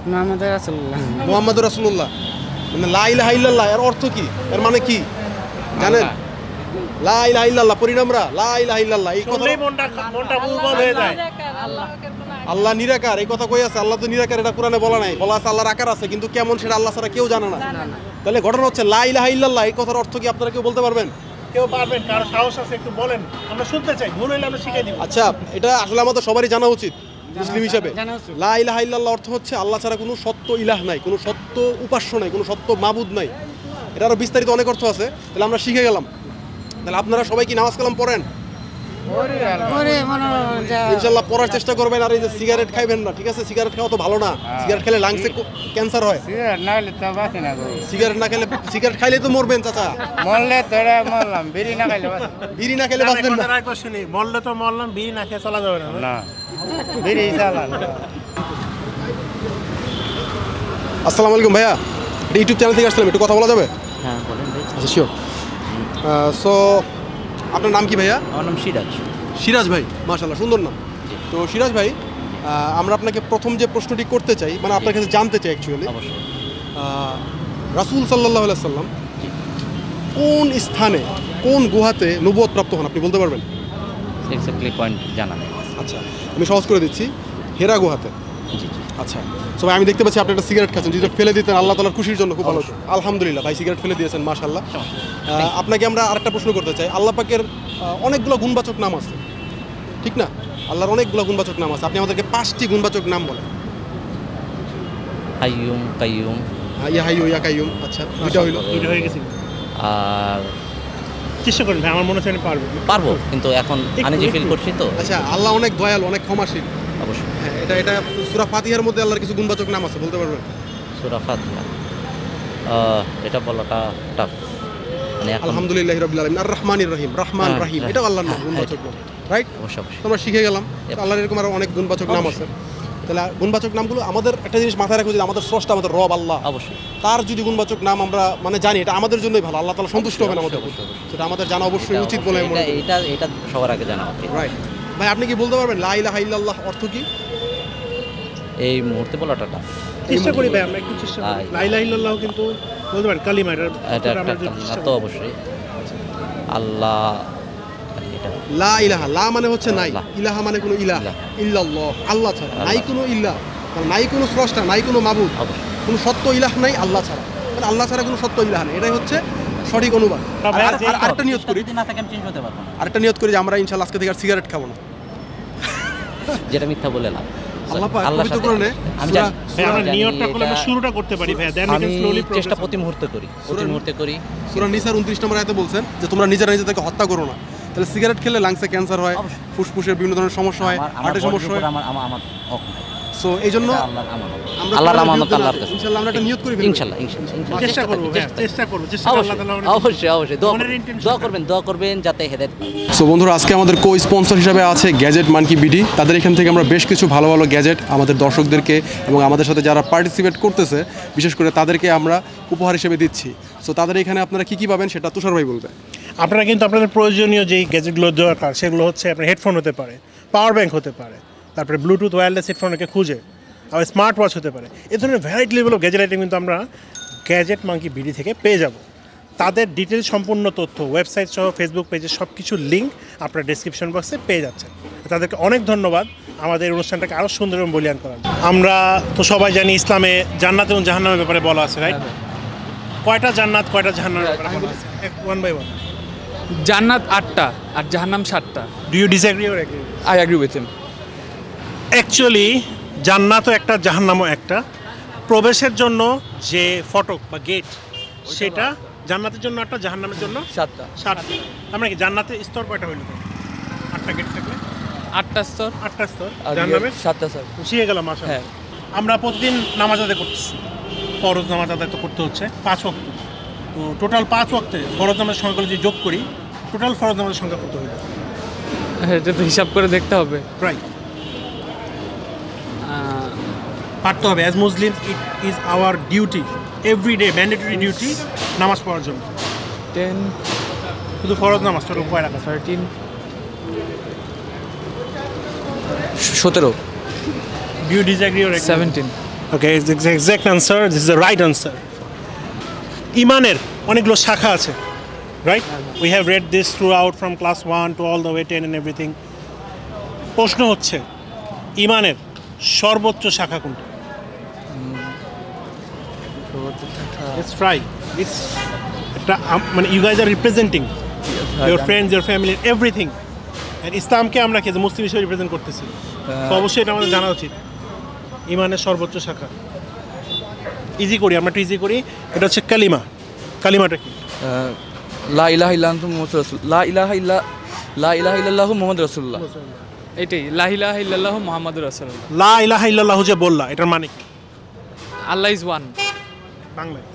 মুহাম্মদুর রাসূলুল্লাহ। মুহাম্মদুর রাসূলুল্লাহ মানে লা ইলাহা ইল্লাল্লাহ এর অর্থ কি? এর মানে কি জানেন? লা ইলাহা ইল্লাল্লাহ পড়ি না আমরা, লা ইলাহা ইল্লাল্লাহ এই কথা মনটা উলবল হয়ে যায়। আল্লাহ নিরাকার এই কথা কই আছে? আল্লাহ তো নিরাকার, এটা কোরআনে বলা নাই। বলা আছে আল্লাহর আকার আছে, কিন্তু কেমন সেটা আল্লাহ ছাড়া কেউ জানে না। তাহলে ঘটনা হচ্ছে লা ইলাহা ইল্লাল্লাহ এই কথার অর্থ কি আপনারা কেউ বলতে পারবেন? কেউ পারবেন? কার সাহস আছে একটু বলেন, আমরা শুনতে চাই। ভুল হইলে আমরা শিখিয়ে দিব। আচ্ছা, এটা আসলে আমাদের সবারই জানা উচিত মুসলিম হিসাবে। লা ইলাহা ইল্লাল্লাহ অর্থ হচ্ছে আল্লাহ ছাড়া কোনো সত্য ইলাহ নাই, কোনো সত্য উপাস্য নাই, কোনো সত্য মাবুদ নাই। এটা আরো বিস্তারিত অনেক অর্থ আছে। তাহলে আমরা শিখে গেলাম। তাহলে আপনারা সবাই কি নামাজ কালাম পড়েন? ইনশাআল্লাহ পড়ার চেষ্টা করবেন। আর এই যে সিগারেট খাইবেন না, ঠিক আছে? সিগারেট খাওয়া তো ভালো না। সিগারেট খেলে লাংসে ক্যান্সার হয়। সিগারেট না খেলে, সিগারেট খাইলে তো মরবেন চাচা। মরলে তোরা মরলাম, বিড়ি না খাইলে বিড়ি না খেলে বাঁচবেন না। শুনি, মরলে তো মরলাম, বিড়ি না খেয়ে চলা যাবে না। না, বিড়ি চালান। আসসালামু আলাইকুম ভাইয়া, এটা ইউটিউব চ্যানেল থেকে আসলাম, একটু কথা বলা যাবে? হ্যাঁ বলেন ভাই। আচ্ছা, শিওর। সো আপনার নাম কি ভাইয়া? আমার নাম সিরাজ। সিরাজ ভাই, মাশাআল্লাহ, সুন্দর নাম। তো সিরাজ ভাই, আমরা আপনাকে প্রথম যে প্রশ্নটি করতে চাই, মানে আপনার কাছে জানতে চাই অ্যাকচুয়ালি, অবশ্যই। রাসূল সাল্লাল্লাহু আলাইহি সাল্লাম কোন স্থানে, কোন গুহাতে নবুয়ত প্রাপ্ত হন, আপনি বলতে পারবেন? এক্স্যাক্টলি পয়েন্ট জানা নেই। আচ্ছা, আমি সহজ করে দিচ্ছি, হেরা গুহাতে। জি জি। আচ্ছা, সবাই আমি দেখতে পাচ্ছি আপনি একটা সিগারেট খাচ্ছেন, যদি ফেলে দিতেন আল্লাহ তাআলার খুশির জন্য খুব ভালো হতো। আলহামদুলিল্লাহ ভাই, সিগারেট ফেলে দিয়েছেন, মাশাআল্লাহ। আপনাকে আমরা আরেকটা প্রশ্ন করতে চাই। আল্লাহ পাকের অনেকগুলো গুণবাচক নাম আছে, ঠিক না? আল্লাহর অনেকগুলো গুণবাচক নাম আছে, আপনি আমাদেরকে 5টি গুণবাচক নাম বলেন। হাইয়ুম, কাইয়ুম। ইয়া হাইয়ু ইয়া কাইয়ুম। আচ্ছা, দুইটা হইলো। দুটো হয়ে গেছে। আর চেষ্টা করেন ভাই, আমার মনে হচ্ছে আমি পারবো, কিন্তু এখন আনইজি ফিল করছি তো। আচ্ছা, আল্লাহ অনেক দয়ালু, অনেক ক্ষমাশীল। অবশ্যই। হ্যাঁ, এটা সূরা ফাতিহার মধ্যে আল্লাহর কিছু গুণবাচক নাম আছে, বলতে পারবেন? সূরা ফাতিহা, এটা বলাটা টাফ। মানে আলহামদুলিল্লাহি রাব্বিল আলামিন, আর রহমানির রহিম, রহমান রহিম, এটা আল্লাহর নাম, গুণবাচক নাম, রাইট? অবশ্যই অবশ্যই। আমরা শিখে গেলাম আল্লাহর এরকম আরো অনেক গুণবাচক নাম আছে। তাহলে গুণবাচক নামগুলো আমাদের একটা জিনিস মাথায় রাখবো, যে আমাদের স্রষ্টা, আমাদের রব আল্লাহ, অবশ্যই তার যদি গুণবাচক নাম আমরা মানে জানি, এটা আমাদের জন্যই ভালো। আল্লাহ তাআলা সন্তুষ্ট হবেন আমাদের, সেটা আমাদের জানা অবশ্যই উচিত বলে মনে করি। এটা সবার আগে জানা উচিত। রাইট ভাই, আপনি কি বলতে পারবেন লা ইলাহা ইল্লাল্লাহ অর্থ কি? এই মুহূর্তে বলাটা টাফ। চেষ্টা করি ভাই, আমরা একটু চেষ্টা করি। লা ইলাহা ইল্লাল্লাহ কিন্তু বলতে পারেন কালিমা, এটা তো অবশ্যই। আল্লাহ, এটা লা ইলাহা, লা মানে হচ্ছে নাই, ইলাহা মানে কোনো ইলাহ, ইল্লাল্লাহ আল্লাহ ছাড়া, নাই কোনো ইল্লাহ, নাই কোনো স্রষ্টা, নাই কোনো মাবুদ, কোনো সত্য ইলাহ নাই আল্লাহ ছাড়া। মানে আল্লাহ ছাড়া কোনো সত্য ইলাহ নেই, এটাই হচ্ছে সঠিক অনুবাদ। আরেকটা নিয়ত করি, আরেকটা নিয়ত করি যে আমরা ইনশাআল্লাহ আজকে থেকে আর সিগারেট খাবো না। যেটা মিথ্যা বলে না। আল্লাহ পাক পবিত্র কোরআনে, আমি জানি আমরা নিয়তটা করলে আমরা শুরুটা করতে পারি ভাই, then we can slowly progress. চেষ্টা প্রতি মুহূর্তে করি। সূরা নিসার 29 নম্বর আয়াতে বলছেন যে তোমরা নিজেরা নিজেদেরকে হত্যা করো না। তাহলে সিগারেট খেলে লাংসে ক্যান্সার হয়, ফুসফুসের বিভিন্ন ধরনের সমস্যা হয়, হার্টের সমস্যা হয়। সো এই জন্য আল্লাহর আমানত আল্লাহর কাছে। ইনশাআল্লাহ আমরা একটা নিয়ত করি ফেলবো। ইনশাল্লাহ ইনশাল্লাহ চেষ্টা করবো ভাইয়া, চেষ্টা করবো, চেষ্টা করবো, আল্লাহ তাআলা আমাদের অবশ্যই অবশ্যই মনের intention দোয়া করবেন যাতে হেদায়েত পাই। সো বন্ধুরা, আজকে আমাদের কো স্পন্সর হিসাবে আছে গ্যাজেট মানকি বিডি। তাদের এখান থেকে আমরা বেশ কিছু ভালো ভালো গ্যাজেট আমাদের দর্শকদেরকে এবং আমাদের সাথে যারা পার্টিসিপেট করতেছে বিশেষ করে তাদেরকে আমরা উপহার হিসেবে দিচ্ছি। সো তাদের এখানে আপনারা কী কী পাবেন সেটা তুষার ভাই বলবে। আপনারা কিন্তু আপনাদের প্রয়োজনীয় যেই গ্যাজেটগুলো দরকার সেগুলো হচ্ছে আপনার হেডফোন হতে পারে, পাওয়ার ব্যাংক হতে পারে, তারপরে ব্লুটুথ ওয়্যারলেস হেডফোনকে খুঁজে, আবার স্মার্ট ওয়াচ হতে পারে। এই ধরনের variety level of gadget item কিন্তু আমরা গ্যাজেট মাঙ্কি বিডি থেকে পেয়ে যাব। তাদের ডিটেলস সম্পূর্ণ তথ্য ওয়েবসাইট সহ ফেসবুক পেজে সব কিছুর লিঙ্ক আপনার ডেসক্রিপশন বক্সে পেয়ে যাচ্ছেন। তাদেরকে অনেক ধন্যবাদ আমাদের অনুষ্ঠানটাকে আরও সুন্দর এবং বলিয়ান করার জন্য। আমরা তো সবাই জানি ইসলামে জান্নাত এবং জাহান্নামের ব্যাপারে বলা আছে, রাইট? কয়টা জান্নাত কয়টা জাহান্নামের ব্যাপারে বলা আছে? One by one. জান্নাত 8টা আর জাহান্নাম 7টা। Do you disagree or agree? I agree with him. Actually জান্নাতও একটা জাহান্নামও একটা। প্রবেশের জন্য যে ফটক বা গেট সেটা জান্নাতের জন্য একটা, জাহান্নামের জন্য 7টা। 7টা। আমরা কি জান্নাতের স্তর কয়টা হইল? 8টা গেট থাকলে 8টা স্তর। 8টা স্তর, আর জাহান্নামের 7টা স্তর। খুশি হয়ে গেলাম মাশাআল্লাহ। হ্যাঁ। আমরা প্রতিদিন নামাজ আদায় করতেছি, ফরজ নামাজ আদায় তো করতে হচ্ছে 5 ওয়াক্ত। তো টোটাল 5 ওয়াক্তে ফরজ নামাজের সংখ্যাগুলো যদি যোগ করি টোটাল ফরজ নামাজের সংখ্যা কত হইল? এটা তো হিসাব করে দেখতে হবে। প্রায় পারতে হবে। As Muslim it is our duty, everyday mandatory duty নামাজ পড়ার জন্য। 10 শুধু ফরজ নামাজ টোটাল কয় রাকাত? 13 17 Do you disagree or agree? 17 Okay, it's the exact answer. This is the right answer. ইমানের অনেকগুলো শাখা আছে, right? We have read this throughout from class 1 to all the way 10 and everything. প্রশ্ন হচ্ছে ইমানের সর্বোচ্চ শাখা কোনটা? Let's try. It's একটা মানে you guys are representing your friends, your family, everything. And ইসলামকে আমরা কি মুসলিম হিসেবে রিপ্রেজেন্ট করতেছি, তো অবশ্যই এটা আমাদের জানা উচিত। ইমানের সর্বোচ্চ শাখা ইজি করি, আমরা একটু ইজি করি। এটা হচ্ছে কালিমা। কালিমাটা কি? লা ইলাহা ইল্লাল্লাহু মুহাম্মাদুর রাসূল। লা ইলাহা ইল্লাল্লাহু মুহাম্মাদুর রাসূলুল্লাহ। এটাই লা ইলাহা ইল্লাল্লাহু মুহাম্মাদুর রাসূলুল্লাহ। লা ইলাহা ইল্লাল্লাহু যে বললা এটার মানে কি? আল্লাহ ইজ ওয়ান। বাংলায়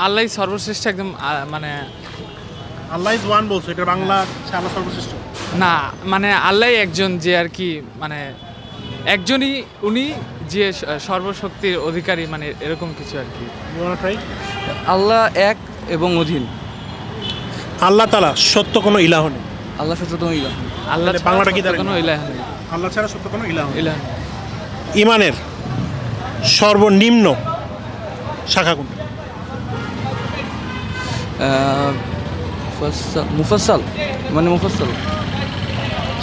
আল্লাহ সর্বশ্রেষ্ঠ, একদম মানে আল্লাহ ইজ ওয়ান বলছো, এটা বাংলা আল্লাহ সর্বশ্রেষ্ঠ না, মানে আল্লাহ একজন যে আর কি, মানে একজনই উনি যে সর্বশক্তির অধিকারী, মানে এরকম কিছু আর কি। আল্লাহ এক এবং অধীন। আল্লাহ তাআলা সত্য কোনো ইলাহ নেই। আল্লাহ সত্য কোনো ইলাহ। আল্লাহ বাংলাটা কি দাঁড়ায়? কোনো ইলাহ নেই। আল্লাহ ছাড়া সত্য কোনো ইলাহ নেই। ইলাহ। ইমানের সর্বনিম্ন শাখা কোনটা? মুফাসসাল, মানে মুফাসসাল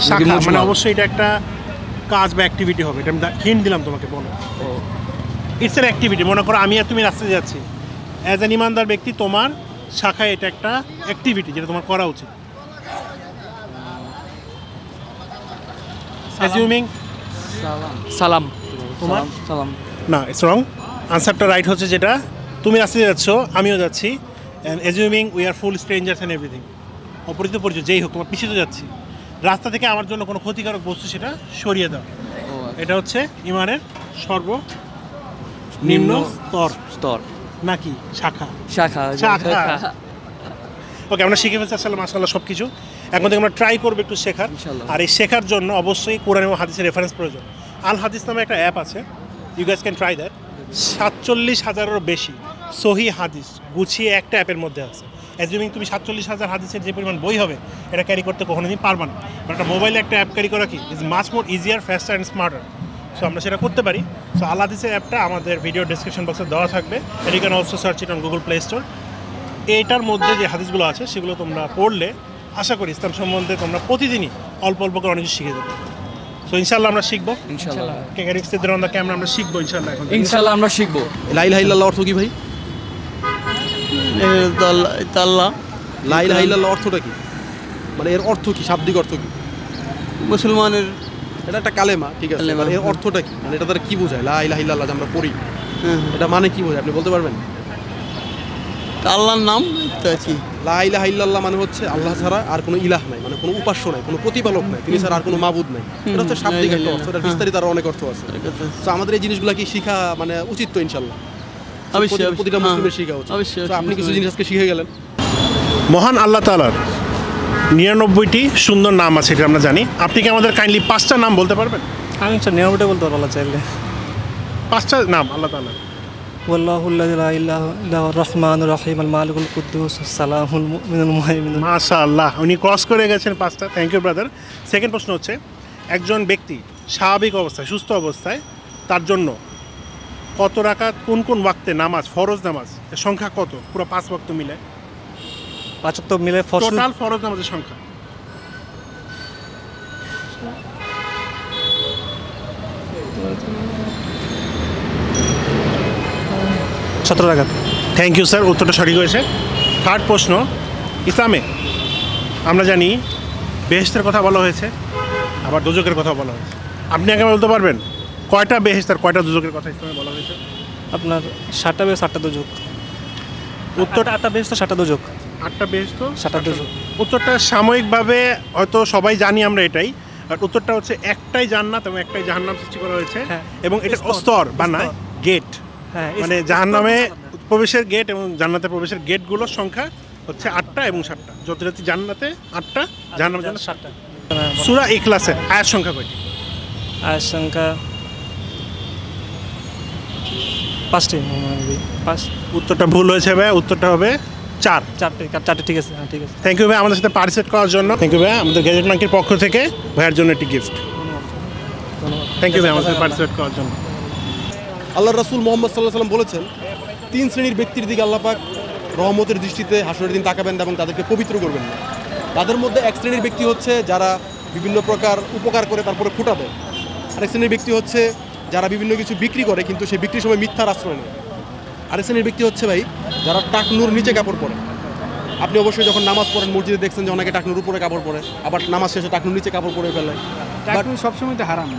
শাখা মানে অবশ্যই এটা একটা কাজ বা অ্যাক্টিভিটি হবে। এটা আমি হিন্ট দিলাম তোমাকে, বলো। It's an activity. মনে করো আমি আর তুমি রাস্তায় যাচ্ছি, অ্যাজ অ্যান ইমানদার ব্যক্তি তোমার শাখায় এটা একটা অ্যাক্টিভিটি যেটা তোমার করা উচিত। অ্যাজিউমিং সালাম। তোমার সালাম না, ইটস রং। আনসারটা রাইট হচ্ছে যেটা তুমি রাস্তায় যাচ্ছ, আমিও যাচ্ছি, and assuming we are full strangers and everything. অপরিচিত পরিচয় যেই হোক, তোমার পিছিয়ে যাচ্ছি, রাস্তা থেকে আমার জন্য কোনো ক্ষতিকারক বস্তু সেটা সরিয়ে দাও। এটা হচ্ছে ইমানের সর্বনিম্ন স্তর নাকি শাখা? শাখা। ওকে, আমরা শিখে ফেলছি আসলে মাশাআল্লাহ সব কিছু। এখন থেকে আমরা ট্রাই করবো একটু শেখার। আর এই শেখার জন্য অবশ্যই কোরআন এবং হাদিসের রেফারেন্স প্রয়োজন। আল হাদিস নামে একটা অ্যাপ আছে, you guys can try that. 47,000-এরও বেশি সহি হাদিস গুছিয়ে একটা অ্যাপের মধ্যে আছে। অ্যাজিউমিং তুমি 47,000 হাদিসের যে পরিমাণ বই হবে এটা ক্যারি করতে কখনোদিন পারবা না। বাট একটা মোবাইলে একটা অ্যাপ ক্যারি করা কি is much more easier, ফাস্টার and smarter. So আমরা সেটা করতে পারি। সো আল হাদিসের অ্যাপটা আমাদের ভিডিও ডেসক্রিপশন বক্সে দেওয়া থাকবে। You can also search it on Google Play Store. এইটার মধ্যে যে হাদিসগুলো আছে সেগুলো তোমরা পড়লে আশা করি ইসলাম সম্বন্ধে তোমরা প্রতিদিনই অল্প অল্প করে অনেক কিছু শিখে দেবে। সো ইনশাআল্লাহ আমরা শিখবো। ইনশাআল্লাহ ক্যামেরা আমরা শিখবো ইনশাআল্লাহ। এখন ইনশাআল্লাহ আমরা শিখবো। লা ইলাহা ইল্লাল্লাহ অর্থ কি ভাই? আল্লাহ। লা ইলাহা ইল্লাল্লাহ অর্থটা কি? মানে এর অর্থ কি, শাব্দিক অর্থ কি? মুসলমানের এটা একটা কালেমা, ঠিক আছে, মানে এর অর্থটা কি, মানে এটা তারা কি বোঝায়? লা ইলাহা ইল্লাল্লাহ যে আমরা পড়ি, এটা মানে কি বোঝায় আপনি বলতে পারবেন? তা আল্লাহর নাম তো কি লা ইলাহা ইল্লাল্লাহ মানে হচ্ছে আল্লাহ ছাড়া আর কোনো ইলাহ নাই, মানে কোনো উপাস্য নাই, কোনো প্রতিপালক নাই, তিনি ছাড়া আর কোনো মাবুদ নাই। এটা হচ্ছে শাব্দিক একটা অর্থ, এটা বিস্তারিত আরো অনেক অর্থ আছে। তো আমাদের এই জিনিসগুলো কি শিখা মানে উচিত তো ইনশাআল্লাহ, অবশ্যই প্রতিটা মুসলিমের শিখা উচিত। অবশ্যই তো আপনি কিছু জিনিস আজকে শিখে গেলেন। মহান আল্লাহ তাআলার 99টি সুন্দর নাম আছে, এটা আমরা জানি। আপনি কি আমাদের কাইন্ডলি 5টা নাম বলতে পারবেন? আমি 99টা বলতে পারবো চাইলে। 5টা নাম আল্লাহ তাআলার। ওয়াল্লাহুল্লাযী লা ইলাহা ইল্লা হুয়ার রহমানুর রহিম আল মালিকুল কুদ্দুস সালামুল মুমিনুল মুহাইমিনুল। মাশাআল্লাহ, উনি ক্রস করে গেছেন 5টা। Thank you brother. সেকেন্ড প্রশ্ন হচ্ছে, একজন ব্যক্তি স্বাভাবিক অবস্থায় সুস্থ অবস্থায় তার জন্য কত রাকাত কোন কোন ওয়াক্তে নামাজ, ফরজ নামাজ এর সংখ্যা কত? পুরো 5 ওয়াক্ত মিলে 5 ওয়াক্ত মিলে টোটাল ফরজ নামাজের সংখ্যা। 17 রাকাত। থ্যাংক ইউ স্যার, উত্তরটা সঠিক হয়েছে। থার্ড প্রশ্ন, ইসলামে আমরা জানি বেহেশতের কথা বলা হয়েছে, আবার দোজকের কথা বলা হয়েছে। আপনি আগে বলতে পারবেন কয়টা বেহেশত আর কয়টা দোজকের কথা ইসলামে বলা হয়েছে? আপনার 7টা বেশ 8টা দুজক। উত্তর 8টা বেশ তো 7টা দুজক। 8টা বেহেশত 7টা দুজক। উত্তরটা সাময়িকভাবে হয়তো সবাই জানি আমরা এটাই, আর উত্তরটা হচ্ছে একটাই জান্নাত এবং একটাই জাহান্নাম সৃষ্টি করা হয়েছে। এবং এটা স্তর বা না গেট, মানে জাহান্নামে প্রবেশের গেট এবং জান্নাতে প্রবেশের গেটগুলোর সংখ্যা হচ্ছে 8টা এবং 7টা। যথারীতি জান্নাতে 8টা, জাহান্নামের জন্য 7টা। সূরা ইখলাসের আয়াত সংখ্যা কয়টি? আয়াত সংখ্যা 5টি। 5। উত্তরটা ভুল হয়েছে ভাই, উত্তরটা হবে 4। 4টে ঠিক আছে। হ্যাঁ ঠিক আছে। থ্যাংক ইউ ভাই আমাদের সাথে পার্টিসিপেট করার জন্য। থ্যাংক ইউ ভাই আমাদের গ্যাজেট মার্কের পক্ষ থেকে ভাইয়ের জন্য একটি গিফট। থ্যাংক ইউ ভাই আমাদের সাথে পার্টিসিপেট করার জন্য। আল্লাহ রাসূল মুহাম্মদ সাল্লাল্লাহু আলাইহি ওয়াসাল্লাম বলেছেন, 3 শ্রেণীর ব্যক্তির দিকে আল্লাহ পাক রহমতের দৃষ্টিতে হাসরের দিন তাকাবেন না এবং তাদেরকে পবিত্র করবেন না। তাদের মধ্যে এক শ্রেণীর ব্যক্তি হচ্ছে যারা বিভিন্ন প্রকার উপকার করে তারপরে ফুটা দেয়। আরেক শ্রেণীর ব্যক্তি হচ্ছে যারা বিভিন্ন কিছু বিক্রি করে কিন্তু সেই বিক্রির সময় মিথ্যার আশ্রয় নেয়। আরেক শ্রেণীর ব্যক্তি হচ্ছে ভাই যারা টাকনুর নিচে কাপড় পরে। আপনি অবশ্যই যখন নামাজ পড়েন মসজিদে দেখছেন যে অনেকে টাকনুর উপরে কাপড় পরে, আবার নামাজ শেষে টাকনুর নিচে কাপড় পরে ফেলে। টাকনু সবসময় তো হারাম।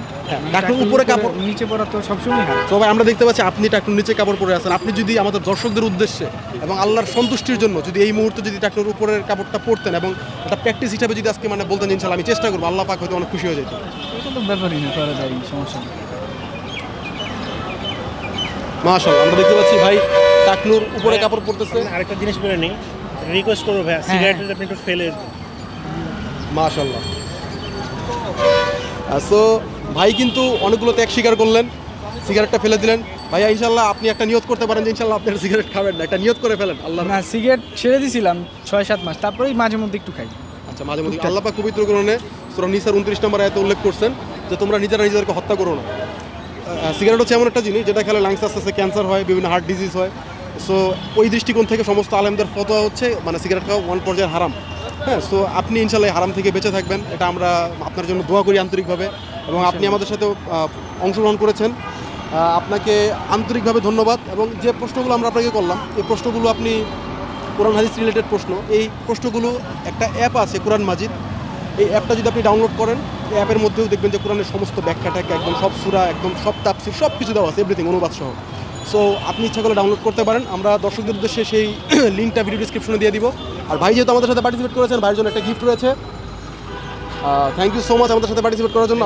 টাকনুর উপরে কাপড় নিচে পরা তো সবসময় হারাম। সবাই আমরা দেখতে পাচ্ছি আপনি টাকনুর নিচে কাপড় পরে আছেন। আপনি যদি আমাদের দর্শকদের উদ্দেশ্যে এবং আল্লাহর সন্তুষ্টির জন্য যদি এই মুহূর্তে যদি টাকনুর উপরের কাপড়টা পরতেন এবং একটা প্র্যাকটিস হিসাবে যদি আজকে মানে বলতেন ইনশাআল্লাহ আমি চেষ্টা করবো, আল্লাহ পাক হয়তো অনেক খুশি হয়ে যেত। এটা তো ব্যাপারই না, করা যায়, সমস্যা নেই। মাশাআল্লাহ আমরা দেখতে পাচ্ছি ভাই টাকনুর উপরে কাপড় পরতেছে। আরেকটা জিনিস বলে নেই, রিকোয়েস্ট করবো ভাই সিগারেট আপনি একটু ফেলে। মাশাআল্লাহ। সো ভাই কিন্তু অনেকগুলো ত্যাগ স্বীকার করলেন, সিগারেটটা ফেলে দিলেন। ভাইয়া ইনশাআল্লাহ আপনি একটা নিয়ত করতে পারেন যে ইনশাআল্লাহ আপনি সিগারেট খাবেন না, একটা নিয়ত করে ফেলেন। আল্লাহ না, সিগারেট ছেড়ে দিয়েছিলাম 6-7 মাস, তারপরেই মাঝে মধ্যে একটু খাই। আচ্ছা, মাঝে মধ্যে। আল্লাহ পাক পবিত্র কোরআনে সূরা নিসার 29 নম্বর আয়াতে উল্লেখ করছেন যে তোমরা নিজেরা নিজেদেরকে হত্যা করো না। সিগারেট হচ্ছে এমন একটা জিনিস যেটা খেলে লাংস আস্তে আস্তে ক্যান্সার হয়, বিভিন্ন হার্ট ডিজিজ হয়। সো ওই দৃষ্টিকোণ থেকে সমস্ত আলেমদের ফতোয়া হচ্ছে মানে সিগারেট খাওয়া ওয়ান পর্যায়ের হারাম। হ্যাঁ, সো আপনি ইনশাআল্লাহ হারাম থেকে বেঁচে থাকবেন, এটা আমরা আপনার জন্য দোয়া করি আন্তরিকভাবে। এবং আপনি আমাদের সাথে অংশগ্রহণ করেছেন, আপনাকে আন্তরিকভাবে ধন্যবাদ। এবং যে প্রশ্নগুলো আমরা আপনাকে করলাম এই প্রশ্নগুলো আপনি কোরআন হাদিস রিলেটেড প্রশ্ন, এই প্রশ্নগুলো একটা অ্যাপ আছে কোরআন মাজিদ, এই অ্যাপটা যদি আপনি ডাউনলোড করেন এই অ্যাপের মধ্যেও দেখবেন যে কোরআনের সমস্ত ব্যাখ্যাটাকে একদম সব সূরা একদম সব তাফসীর সব কিছু দেওয়া আছে, এভরিথিং অনুবাদ সহ। সো আপনি ইচ্ছা করলে ডাউনলোড করতে পারেন। আমরা দর্শকদের উদ্দেশ্যে সেই লিঙ্কটা ভিডিও ডিসক্রিপশনে দিয়ে দিব। আর ভাই যেহেতু আমাদের সাথে পার্টিসিপেট করেছেন, ভাইয়ের জন্য একটা গিফট রয়েছে। থ্যাংক ইউ সো মাচ আমাদের সাথে পার্টিসিপেট করার জন্য।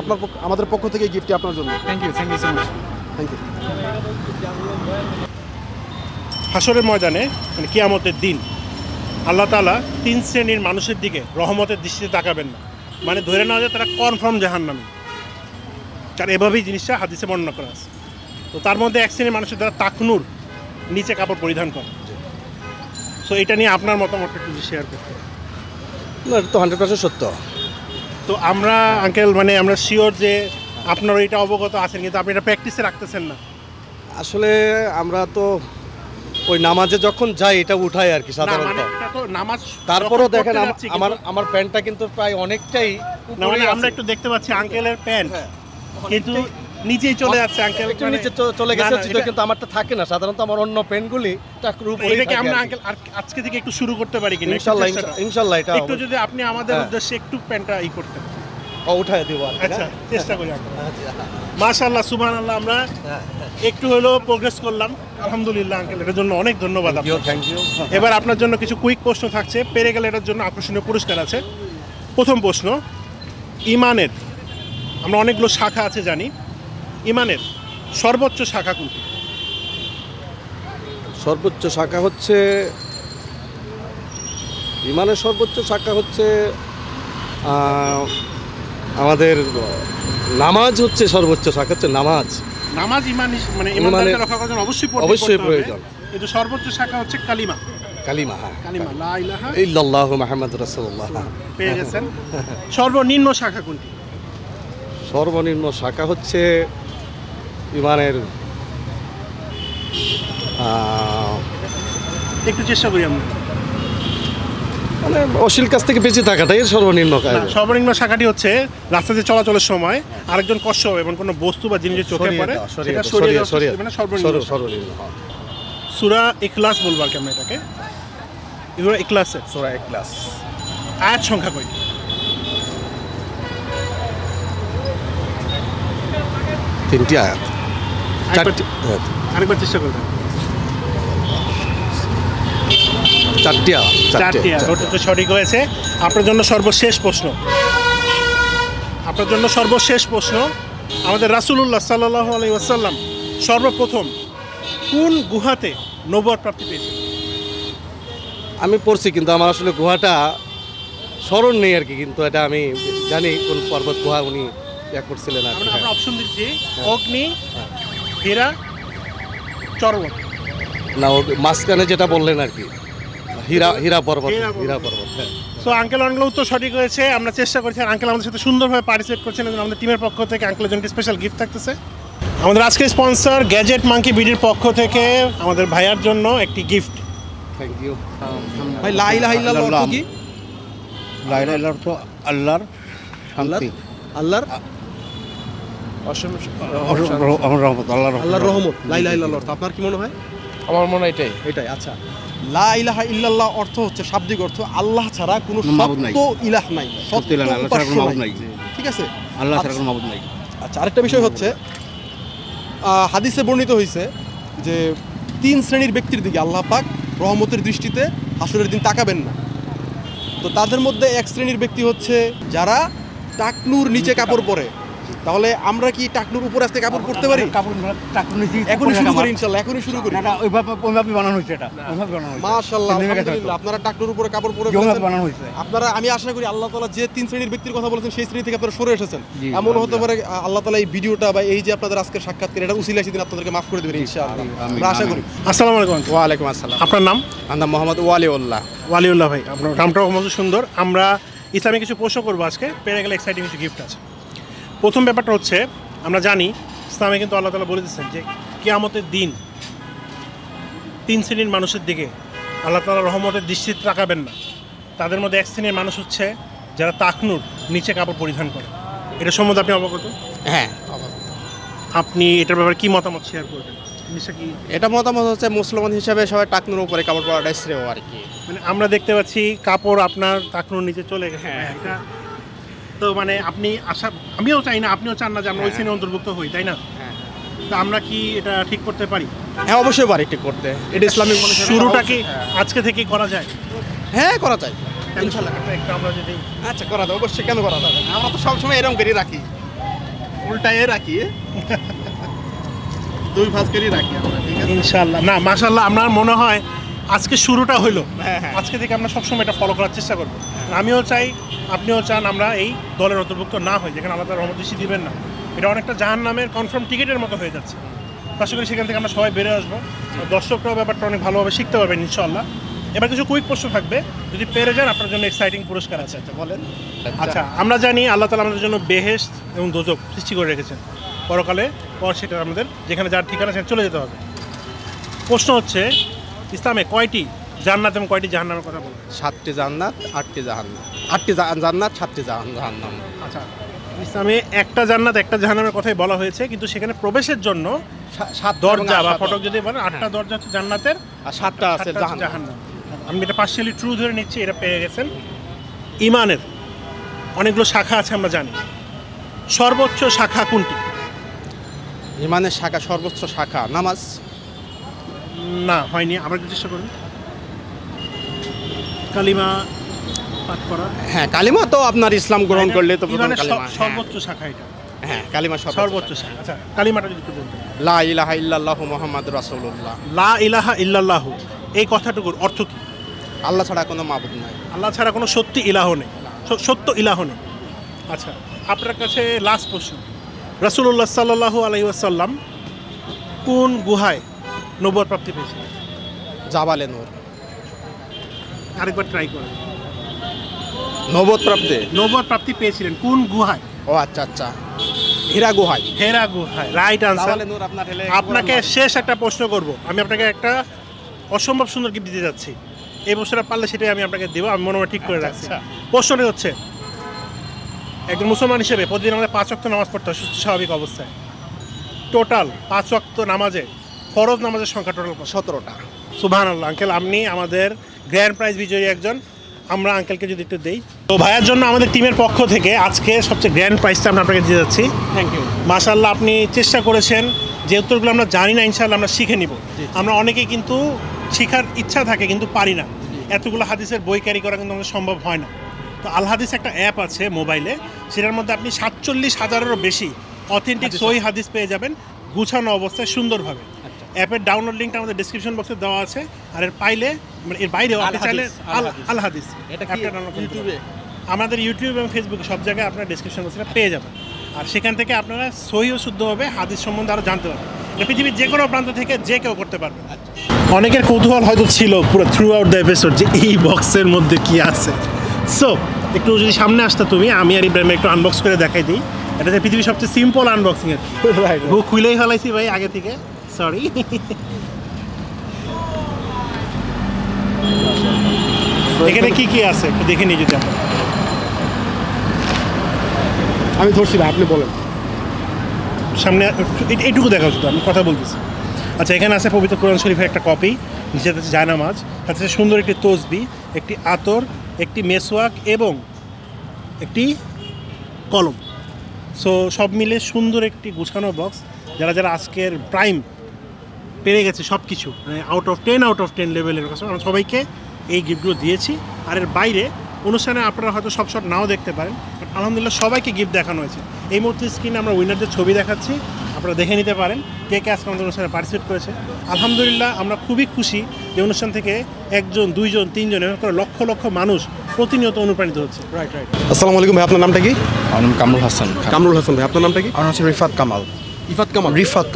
আমাদের পক্ষ থেকে গিফটটি আপনার জন্য। Thank you so much. Thank you. হাসরের ময়দানে মানে কিয়ামতের দিন আল্লাহ তাআলা 3 শ্রেণীর মানুষের দিকে রহমতের দৃষ্টিতে তাকাবেন না, মানে ধরে নেওয়া যায় তারা কনফার্ম জাহান্নামী। কারণ এভাবেই জিনিসটা হাদিসে বর্ণনা করা আছে। তো তার মধ্যে এক শ্রেণীর মানুষের দ্বারা টাকনুর নিচে কাপড় পরিধান করে। সো এটা নিয়ে আপনার মতামতটা একটু শেয়ার করতে। না, এটা তো 100% সত্য। তো আমরা আঙ্কেল মানে আমরা শিওর যে আপনারা এটা অবগত আছেন, কিন্তু আপনি এটা প্র্যাকটিসে রাখতেছেন না। আসলে আমরা তো ওই নামাজে যখন যাই এটা উঠাই আর কি সাধারণত। এটা তো নামাজ, তারপরেও দেখেন আমার প্যান্টটা কিন্তু প্রায় অনেকটাই আমরা একটু দেখতে পাচ্ছি আঙ্কেলের প্যান্ট কিন্তু নিচেই চলে যাচ্ছে আঙ্কেল, একটু নিচে চলে গেছে, কিন্তু আমারটা থাকে না সাধারণত। আমার অন্য পেনগুলি টাকুর উপরে এটাকে আমরা আঙ্কেল আজকে থেকে একটু শুরু করতে পারি কিনা? ইনশাআল্লাহ এটা একটু যদি আপনি আমাদের উদ্দেশ্যে একটু প্যান্টটা করতেন। উঠায় দেবো আর কি, আচ্ছা না? চেষ্টা করি মাশাআল্লাহ সুবহানাল্লাহ আমরা একটু হলেও প্রোগ্রেস করলাম আলহামদুলিল্লাহ আঙ্কেল এটার জন্য অনেক ধন্যবাদ আপনাকে থ্যাংক ইউ। এবার আপনার জন্য কিছু কুইক প্রশ্ন থাকছে পেরে গেলে এটার জন্য আকর্ষণীয় পুরস্কার আছে প্রথম প্রশ্ন ইমানের আমরা অনেকগুলো শাখা আছে জানি ইমানের সর্বোচ্চ শাখা কোনটি সর্বোচ্চ শাখা হচ্ছে ইমানের সর্বোচ্চ শাখা হচ্ছে আমাদের নামাজ হচ্ছে সর্বোচ্চ শাখা হচ্ছে নামাজ নামাজ ইমান মানে ইমানদারকে রক্ষা করার জন্য অবশ্যই প্রয়োজন কিন্তু সর্বোচ্চ শাখা হচ্ছে কালিমা কালিমা হ্যাঁ কালিমা লা ইলাহা ইল্লাল্লাহু মুহাম্মাদুর রাসূলুল্লাহ পেয়ে গেছেন সর্বনিম্ন শাখা কোনটি সর্বনিম্ন শাখা হচ্ছে ইমানের একটু চেষ্টা করি আমরা মানে অশ্লীল কাছ থেকে বেঁচে থাকাটাই সর্বনিম্ন কাজ সর্বনিম্ন শাখাটি হচ্ছে রাস্তাতে চলাচলের সময় আরেকজন কষ্ট হবে এবং কোনো বস্তু বা জিনিসের চোখে পড়ে সেটা সরিয়ে মানে সর্বনিম্ন সূরা ইখলাস বলবো আর কি আমরা এটাকে সূরা ইখলাসে সূরা ইখলাস আয়াত সংখ্যা কয়টি তিনটি আয়াত আরেকবার চেষ্টা করবেন চারটি আয়াত ওটা তো সঠিক হয়েছে আপনার জন্য সর্বশেষ প্রশ্ন আমাদের রাসূলুল্লাহ সাল্লাল্লাহু আলাইহি ওয়াসাল্লাম সর্বপ্রথম কোন গুহাতে নবুয়ত প্রাপ্তি পেয়েছেন আমি পড়ছি কিন্তু আমার আসলে গুহাটা স্মরণ নেই আর কি কিন্তু এটা আমি জানি কোন পর্বত গুহা উনি করছিলেন আর কি আমরা অপশন দিচ্ছি অগ্নি হীরা চরবত না ও মাঝখানে যেটা বললেন আর কি হীরা পর্বত হ্যাঁ সো আঙ্কেল অনেকগুলো উত্তর সঠিক হয়েছে আমরা চেষ্টা করছি আঙ্কেল আমাদের সাথে সুন্দরভাবে পার্টিসিপেট করছেন এবং আমাদের টিমের পক্ষ থেকে আঙ্কেলের জন্য স্পেশাল গিফট থাকতেছে আমাদের আজকের স্পন্সর গ্যাজেট মাঙ্কি বিডির পক্ষ থেকে আমাদের ভাইয়ার জন্য একটি গিফট থ্যাংক ইউ ভাই লা ইলাহা ইল্লাল্লাহ অর্থ কি লা ইলাহা ইল্লাল্লাহ অর্থ আল্লাহর শান্তি আল্লাহর রহমত আল্লাহর রহমত লা ইলাহা ইল্লাল্লাহ অর্থ আপনার কি মনে হয় আমার মনে হয় এটাই আচ্ছা লা ইলাহা ইল্লাল্লাহ অর্থ হচ্ছে শাব্দিক অর্থ আল্লাহ ছাড়া কোনো সত্য ইলাহ নাই সত্য ইলাহ আল্লাহ ছাড়া কোনো মাবুদ নাই ঠিক আছে আল্লাহ ছাড়া কোনো মাবুদ নাই আচ্ছা আরেকটা বিষয় হচ্ছে হাদিসে বর্ণিত হয়েছে যে 3 শ্রেণীর ব্যক্তির দিকে আল্লাহ পাক রহমতের দৃষ্টিতে হাসরের দিন তাকাবেন না তো তাদের মধ্যে এক শ্রেণীর ব্যক্তি হচ্ছে যারা টাকনুর নিচে কাপড় পরে তাহলে আমরা কি টাকনুর উপরে আজকে কাপড় পরতে পারি এখনই শুরু করি ইনশাআল্লাহ এখনই শুরু করি ওইভাবে বানানো হয়েছে এটা মাশাআল্লাহ আলহামদুলিল্লাহ আপনারা টাকনুর উপরে কাপড় পরে ফেলেছেন বানানো হয়েছে আপনারা আমি আশা করি আল্লাহ তাআলা যে 3 শ্রেণীর ব্যক্তির কথা বলেছেন সেই শ্রেণী থেকে আপনারা সরে এসেছেন এমন হতে পারে আল্লাহ তাআলা এই ভিডিওটা বা এই যে আপনাদের আজকের সাক্ষাৎকার এটা উসিলা সেদিন আপনাদেরকে মাফ করে দেবেন ইনশাআল্লাহ আমরা আশা করি আসসালামু আলাইকুম ওয়া আলাইকুম আসসালাম আপনার নাম আমার নাম মোহাম্মদ ওয়ালিউল্লাহ ভাই আপনার নামটাও খুব সুন্দর আমরা ইসলামিক কিছু প্রশ্ন করবো আজকে পেরে গেলে এক্সাইটিং কিছু গিফট আছে প্রথম ব্যাপারটা হচ্ছে আমরা জানি ইসলামে কিন্তু আল্লাহ তাআলা বলে দিচ্ছেন যে কিয়ামতের দিন 3 শ্রেণীর মানুষের দিকে আল্লাহ তাআলা রহমতের দৃষ্টি তাকাবেন না তাদের মধ্যে এক শ্রেণীর মানুষ হচ্ছে যারা তাকনুর নিচে কাপড় পরিধান করে এটা সম্বন্ধে আপনি অবগত হ্যাঁ আপনি এটার ব্যাপারে কি মতামত শেয়ার করবেন এটা মতামত হচ্ছে মুসলমান হিসাবে সবাই টাকনুর উপরে কাপড় পরাটাই শ্রেয় আর কি মানে আমরা দেখতে পাচ্ছি কাপড় আপনার টাকনুর নিচে চলে গেছে এটা তো মানে আপনি আমিও চাই না আপনিও চান না যে আমরা ওই শ্রেণীর অন্তর্ভুক্ত হই তাই না তো আমরা কি এটা ঠিক করতে পারি হ্যাঁ অবশ্যই পারি ঠিক করতে এটা ইসলামিক শুরুটা কি আজকে থেকেই করা যায় হ্যাঁ করা যায় ইনশাআল্লাহ একটা আমরা যদি আচ্ছা করা যায় অবশ্যই কেন করা যাবে আমরা তো সবসময় এরকম করে রাখি উল্টায়ে রাখি 2 ভাঁজ করে রাখি আমরা ঠিক আছে ইনশাআল্লাহ না মাশাআল্লাহ আমার মনে হয় আজকে শুরুটা হলো আজকে থেকে আমরা সবসময় এটা ফলো করার চেষ্টা করবো আমিও চাই আপনিও চান আমরা এই দলের অন্তর্ভুক্ত না হই যেখানে আল্লাহ তাআলা রহমত দৃষ্টি দিবেন না এটা অনেকটা জাহান্নামের কনফার্ম টিকিটের মতো হয়ে যাচ্ছে আশা করি সেখান থেকে আমরা সবাই বেরো আসবো দর্শকরাও ব্যাপারটা অনেক ভালোভাবে শিখতে পারবেন ইনশাআল্লাহ এবার কিছু কুইক প্রশ্ন থাকবে যদি পেরে যান আপনার জন্য এক্সাইটিং পুরস্কার আছে আচ্ছা বলেন আচ্ছা আমরা জানি আল্লাহ তাআলা আমাদের জন্য বেহেশত এবং দোজখ সৃষ্টি করে রেখেছেন পরকালে পর সেটা আমাদের যেখানে যার ঠিকানা সেখানে চলে যেতে হবে প্রশ্ন হচ্ছে ইসলামে কয়টি জান্নাত এবং কয়টি জাহান্নামের কথা বলুন 7টি জান্নাত 8টি জাহান্নাম 8টি জান্নাত 7টি জাহান্নাম আচ্ছা ইসলামে একটা জান্নাত একটা জাহান্নামের কথাই বলা হয়েছে কিন্তু সেখানে প্রবেশের জন্য 7 দরজা বা ফটক যদি বলেন 8টা দরজা হচ্ছে জান্নাতের আর 7টা আছে জাহান্নাম আমি এটা পার্শিয়ালি ট্রু ধরে নিচ্ছি এটা পেয়ে গেছেন ইমানের অনেকগুলো শাখা আছে আমরা জানি সর্বোচ্চ শাখা কোনটি? ইমানের শাখা, সর্বোচ্চ শাখা নামাজ। না, হয়নি। আবার একটু চেষ্টা করুন। কালিমা পাঠ করা। হ্যাঁ, কালিমা তো আপনার ইসলাম গ্রহণ করলে তো প্রথম ইমানের কালিমা। সর্বোচ্চ শাখা এটা। হ্যাঁ, কালিমা সর্বোচ্চ শাখা। আচ্ছা, কালিমাটা যদি একটু বলতেন। লা ইলাহা ইল্লাল্লাহু মুহাম্মাদুর রাসূলুল্লাহ। লা ইলাহা ইল্লাল্লাহু, এই কথাটুকুর অর্থ কি? আল্লাহ ছাড়া কোনো মাবুদ নাই। আল্লাহ ছাড়া কোনো সত্যি ইলাহ নেই, সত্য ইলাহ নেই। আচ্ছা, আপনার কাছে লাস্ট প্রশ্ন। রাসূলুল্লাহ সাল্লাল্লাহু আলাইহি ওয়াসাল্লাম কোন গুহায় নবুয়ত প্রাপ্তি পেয়েছিলেন? জাবালে নূর। আরেকবার ট্রাই করেন। নবুয়ত প্রাপ্তি, নবুয়ত প্রাপ্তি পেয়েছিলেন কোন গুহায়? ও আচ্ছা আচ্ছা, হীরা গুহায়। হেরা গুহায়, রাইট আনসার। জাবালে নূর আপনার হেলে। আপনাকে শেষ একটা প্রশ্ন করব। আমি আপনাকে একটা অসম্ভব সুন্দর গিফট দিতে যাচ্ছি। এই প্রশ্নটা পারলে সেটাই আমি আপনাকে দেবো। আমি মনে ঠিক করে রাখছি। প্রশ্নটা হচ্ছে, একজন মুসলমান হিসেবে প্রতিদিন আমাদের 5 ওয়াক্ত নামাজ পড়তে হয় সুস্থ স্বাভাবিক অবস্থায়। টোটাল 5 ওয়াক্ত নামাজে ফরজ নামাজের সংখ্যা টোটাল 17টা। সুবহানাল্লাহ। আঙ্কেল, আপনি আমাদের গ্র্যান্ড প্রাইজ বিজয়ী একজন। আমরা আঙ্কেলকে যদি একটু দেই। তো ভাইয়ের জন্য আমাদের টিমের পক্ষ থেকে আজকে সবচেয়ে গ্র্যান্ড প্রাইজটা আমরা আপনাকে দিয়ে যাচ্ছি। Thank you. মাশাআল্লাহ, আপনি চেষ্টা করেছেন। যে উত্তরগুলো আমরা জানি না, ইনশাআল্লাহ আমরা শিখে নিব। আমরা অনেকেই কিন্তু শেখার ইচ্ছা থাকে কিন্তু পারি না। এতগুলো হাদিসের বই ক্যারি করা কিন্তু আমাদের সম্ভব হয় না। তো আল হাদিস একটা অ্যাপ আছে মোবাইলে, সেটার মধ্যে আপনি 47,000-এরও বেশি অথেন্টিক সহিহ হাদিস পেয়ে যাবেন গুছানো অবস্থায় সুন্দরভাবে। অ্যাপের ডাউনলোড লিঙ্কটা আমাদের ডেসক্রিপশন বক্সে দেওয়া আছে। আর এর পাইলে মানে এর বাইরেও আপনি চাইলে আল হাদিস অ্যাপটা ডাউনলোড ইউটিউবে, আমাদের ইউটিউব এবং ফেসবুকে সব জায়গায় আপনারা ডেসক্রিপশন বক্সে পেয়ে যাবেন। আর সেখান থেকে আপনারা সহিহ ও শুদ্ধভাবে হাদিস সম্বন্ধে আরও জানতে পারবেন। এটা পৃথিবীর যে কোনো প্রান্ত থেকে যে কেউ করতে পারবে। অনেকের কৌতূহল হয়তো ছিল পুরো থ্রু আউট দ্য এপিসোড যে এই বক্সের মধ্যে কি আছে। সো একটু যদি সামনে আসতে তুমি, আমি আর ইব্রাহিম একটু আনবক্স করে দেখাই দিই। এটা যে পৃথিবীর সবচেয়ে সিম্পল আনবক্সিং এর। ও খুলেই ফেলাইছি ভাই আগে থেকে, সরি। এখানে কি কি আছে একটু দেখে নিই যদি আমরা। আমি ধরছি ভাই, আপনি বলেন। সামনে এইটুকু দেখা শুধু, আমি কথা বলতেছি। আচ্ছা, এখানে আছে পবিত্র কোরআন শরীফের একটা কপি, নিচে আছে জায়নামাজ, সাথে সুন্দর একটি তসবি, একটি আতর, একটি মেসওয়াক এবং একটি কলম। সো সব মিলে সুন্দর একটি গুছানো বক্স। যারা যারা আজকের প্রাইম পেরে গেছে সব কিছু, মানে আউট অফ 10 লেভেলের আমরা সবাইকে এই গিফটগুলো দিয়েছি। আর এর বাইরে অনুষ্ঠানে আপনারা হয়তো সব শট নাও দেখতে পারেন, বাট আলহামদুলিল্লাহ সবাইকে গিফট দেখানো হয়েছে। এই মুহূর্তে স্ক্রিনে আমরা উইনারদের ছবি দেখাচ্ছি, আপনারা দেখে নিতে পারেন কে কে আজকে আমাদের অনুষ্ঠানে পার্টিসিপেট করেছে। আলহামদুলিল্লাহ আমরা খুবই খুশি যে অনুষ্ঠান থেকে 1 জন 2 জন 3 জন এরকম করে লক্ষ লক্ষ মানুষ প্রতিনিয়ত অনুপ্রাণিত হচ্ছে। রাইট। আসসালামু আলাইকুম ভাই, আপনার নামটা কি? আমার নাম কামরুল হাসান। কামরুল হাসান ভাই, আপনার নামটা কি? আমার হচ্ছে রিফাত কামাল। রিফাত কামাল রিফাত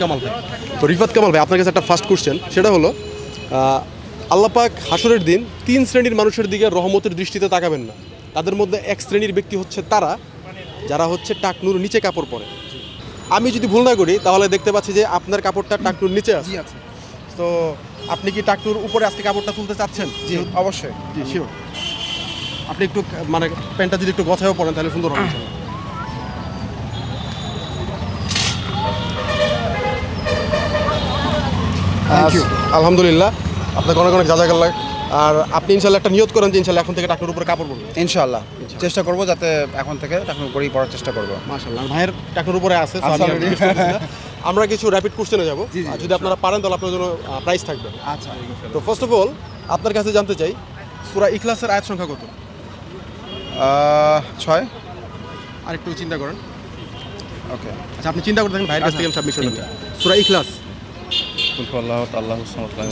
কামাল ভাই। তো রিফাত কামাল ভাই, আপনার কাছে একটা ফার্স্ট কোশ্চেন, সেটা হলো আল্লাহ পাক হাসরের দিন 3 শ্রেণীর মানুষের দিকে রহমতের দৃষ্টিতে তাকাবেন না। তাদের মধ্যে 1 শ্রেণীর ব্যক্তি হচ্ছে তারা যারা হচ্ছে টাকনুর নিচে কাপড় পরে। আমি যদি ভুল না করি তাহলে দেখতে পাচ্ছি যে আপনার কাপড়টা টাকনুর নিচে আছে। তো আপনি কি টাকনুর উপরে আজকে কাপড়টা তুলতে চাচ্ছেন? জি অবশ্যই। জি শিওর। আপনি একটু মানে প্যান্টটা যদি একটু গছায়ও পরেন তাহলে সুন্দর হবে। আলহামদুলিল্লাহ, আপনাকে অনেক অনেক জাযাকাল্লাহ। আর আপনি ইনশাল্লাহ একটা নিয়ত করেন যে ইনশাল্লাহ এখন থেকে টাকনুর উপরে কাপড় পরবেন। ইনশাআল্লাহ চেষ্টা করব যাতে এখন থেকে টাকনুর উপরেই পড়ার চেষ্টা করব। মাশাআল্লাহ, ভাইয়ের টাকনুর উপরে আছে। আমরা কিছু র্যাপিড কোশ্চেনে যাব, যদি আপনারা পারেন তাহলে আপনার জন্য প্রাইজ থাকবে। আচ্ছা। তো ফার্স্ট অফ অল আপনার কাছে জানতে চাই সূরা ইখলাসের আয়াত সংখ্যা কত? 6। আর একটু চিন্তা করেন। ওকে, আচ্ছা, আপনি চিন্তা করে থাকেন, ভাইয়ের কাছ থেকে আমি সাবমিশন করব। সূরা ইখলাস।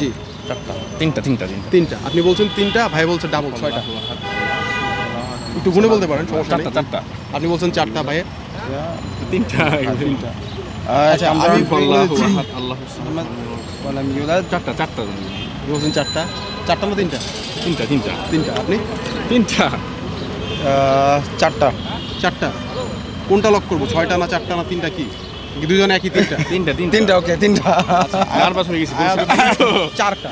জি, 3টা। আপনি বলছেন 3টা, ভাই বলছে ডাবল 6টা। একটু গুণে বলতে পারেন, সমস্যা নেই। 4টা। আপনি বলছেন 4টা, ভাই 3টা। আচ্ছা, আমি আল্লাহু ইউলাদ 4টা। বলছেন 4টা। 4টা না 3টা? 3টা। আপনি 3টা। 4টা। কোনটা লক করবো, 6টা না 4টা না 3টা? কি দুজনে একই? 3টা। ওকে, 3টা। নার্ভাস হয়ে গেছি। 4টা।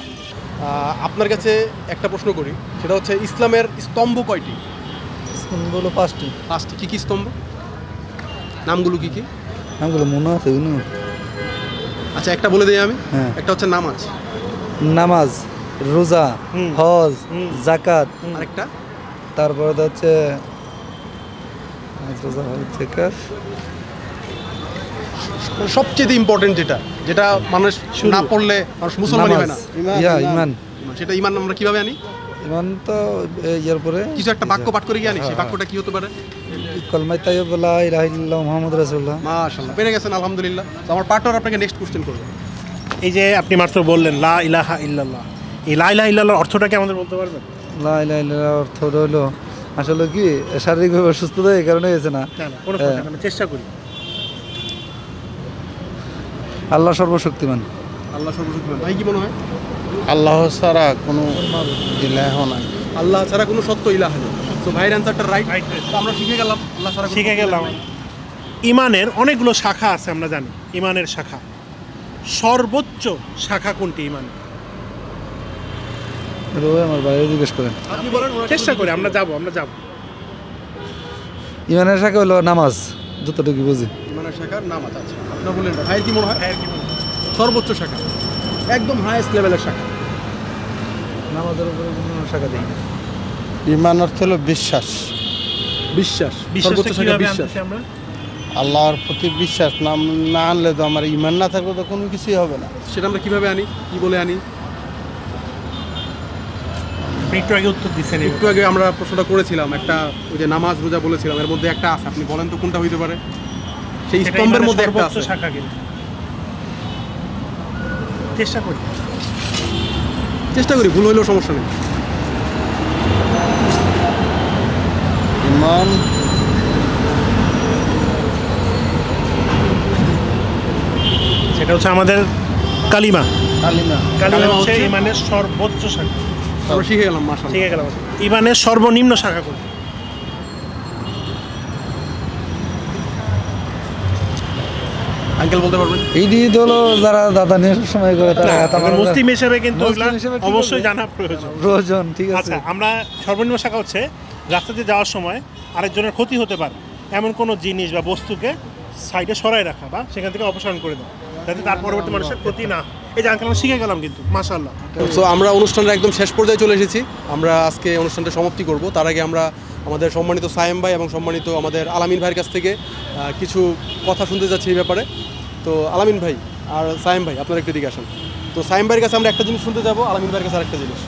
আপনার কাছে একটা প্রশ্ন করি, সেটা হচ্ছে ইসলামের স্তম্ভ কয়টি? স্তম্ভগুলো 5টি। 5টি। কি কি স্তম্ভ? নামগুলো কি কি? নামগুলো মনে আছে? আচ্ছা, একটা বলে দিই আমি। হ্যাঁ। একটা হচ্ছে নামাজ, নামাজ, রোজা, হজ, যাকাত। আরেকটা? তারপরে হচ্ছে সবচেয়ে ইম্পর্টেন্ট যেটা যেটা মানুষ না পড়লে মানুষ মুসলমানই হয় না, ইমান। সেটা ইমান আমরা কিভাবে আনি? ইমান তো ইয়ার পরে কিছু একটা বাক্য পাঠ করে গিয়ে আনি। সেই বাক্যটা কি হতে পারে? কলমায়ে তাইয়্যিবা লা ইলাহা ইল্লাল্লাহ মুহাম্মাদুর রাসূলুল্লাহ। মাশাআল্লাহ, পেরে গেছেন আলহামদুলিল্লাহ। তো আমার পার্টনার আপনাকে নেক্সট কোশ্চেন করবে। এই যে আপনি মাত্র বললেন লা ইলাহা ইল্লাল্লাহ, এই লা ইলাহা ইল্লাল্লাহর অর্থটা কি আমাদের বলতে পারবেন? লা ইলাহা ইল্লাল্লাহ অর্থ হলো আসলে কি শারীরিকভাবে অসুস্থতা এই কারণে হয়েছে না, কোনো কথা না, আমি চেষ্টা করি। আল্লাহ সর্বশক্তিমান। আল্লাহ সর্বশক্তিমান। ভাই কি মনে হয়? আল্লাহ ছাড়া কোনো ইলাহ নাই। আল্লাহ ছাড়া কোনো সত্য ইলাহ নেই। তো ভাইয়ের অ্যান্সারটা রাইট। তো আমরা শিখে গেলাম আল্লাহ ছাড়া কোনো শিখে গেলাম। ইমানের অনেকগুলো শাখা আছে, আমরা জানি ইমানের শাখা। সর্বোচ্চ শাখা কোনটি ইমানের? আমার বাইরে জিজ্ঞেস করেন, আপনি বলেন। চেষ্টা করি, আমরা যাব। ইমানের শাখা হলো নামাজ, যতটুকু বুঝি। ইমানের শাখা নামাজ। আচ্ছা, আপনারা বললেন ভাইয়ের কি মনে হয়? সর্বোচ্চ শাখা, একদম হাইয়েস্ট লেভেলের শাখা। নামাজের উপরে কোনো শাখা দেই। ইমান অর্থ হলো বিশ্বাস। বিশ্বাস, সর্বোচ্চ শাখা বিশ্বাস। আল্লাহর প্রতি বিশ্বাস না আনলে তো আমার ইমান না থাকলে তো কোনো কিছুই হবে না। সেটা আমরা কিভাবে আনি, কি বলে আনি? একটু আগে উত্তর দিচ্ছেন। একটু আগে আমরা প্রশ্নটা করেছিলাম, একটা ওই যে নামাজ রোজা বলেছিলাম, এর মধ্যে একটা আছে। আপনি বলেন তো কোনটা হইতে পারে? সেই স্তম্ভের মধ্যে একটা আছে। শাখা কিন্তু চেষ্টা করি, ভুল হইলেও সমস্যা নেই। ইমান সেটা হচ্ছে আমাদের কালিমা। কালিমা হচ্ছে ইমানের সর্বোচ্চ শাখা। আমরা শিখে গেলাম, মাশাআল্লাহ শিখে গেলাম। ইমানের সর্বনিম্ন শাখা কোনটি? আঙ্কেল বলতে পারবেন? এইটি হলো যারা দাদা নিয়ে সময় করে তারা মুসলিম হিসেবে কিন্তু অবশ্যই জানা প্রয়োজন। ঠিক আছে। আচ্ছা, আমরা সর্বনিম্ন শাখা হচ্ছে রাস্তাতে যাওয়ার সময় আরেকজনের ক্ষতি হতে পারে এমন কোনো জিনিস বা বস্তুকে সাইডে সরাই রাখা বা সেখান থেকে অপসারণ করে দেওয়া, যাতে তার পরবর্তী মানুষের ক্ষতি না। এই যে আঙ্কেল আমরা শিখে গেলাম কিন্তু, মাশাআল্লাহ। তো আমরা অনুষ্ঠানের একদম শেষ পর্যায়ে চলে এসেছি। আমরা আজকে অনুষ্ঠানটা সমাপ্তি করব। তার আগে আমরা আমাদের সম্মানিত সায়েম ভাই এবং সম্মানিত আমাদের আলামিন ভাইয়ের কাছ থেকে কিছু কথা শুনতে যাচ্ছি এই ব্যাপারে। তো আলামিন ভাই আর সায়েম ভাই, আপনারা একটু দিকে আসেন। তো সায়েম ভাইয়ের কাছে আমরা একটা জিনিস শুনতে যাব, আলামিন ভাইয়ের কাছে আরেকটা জিনিস।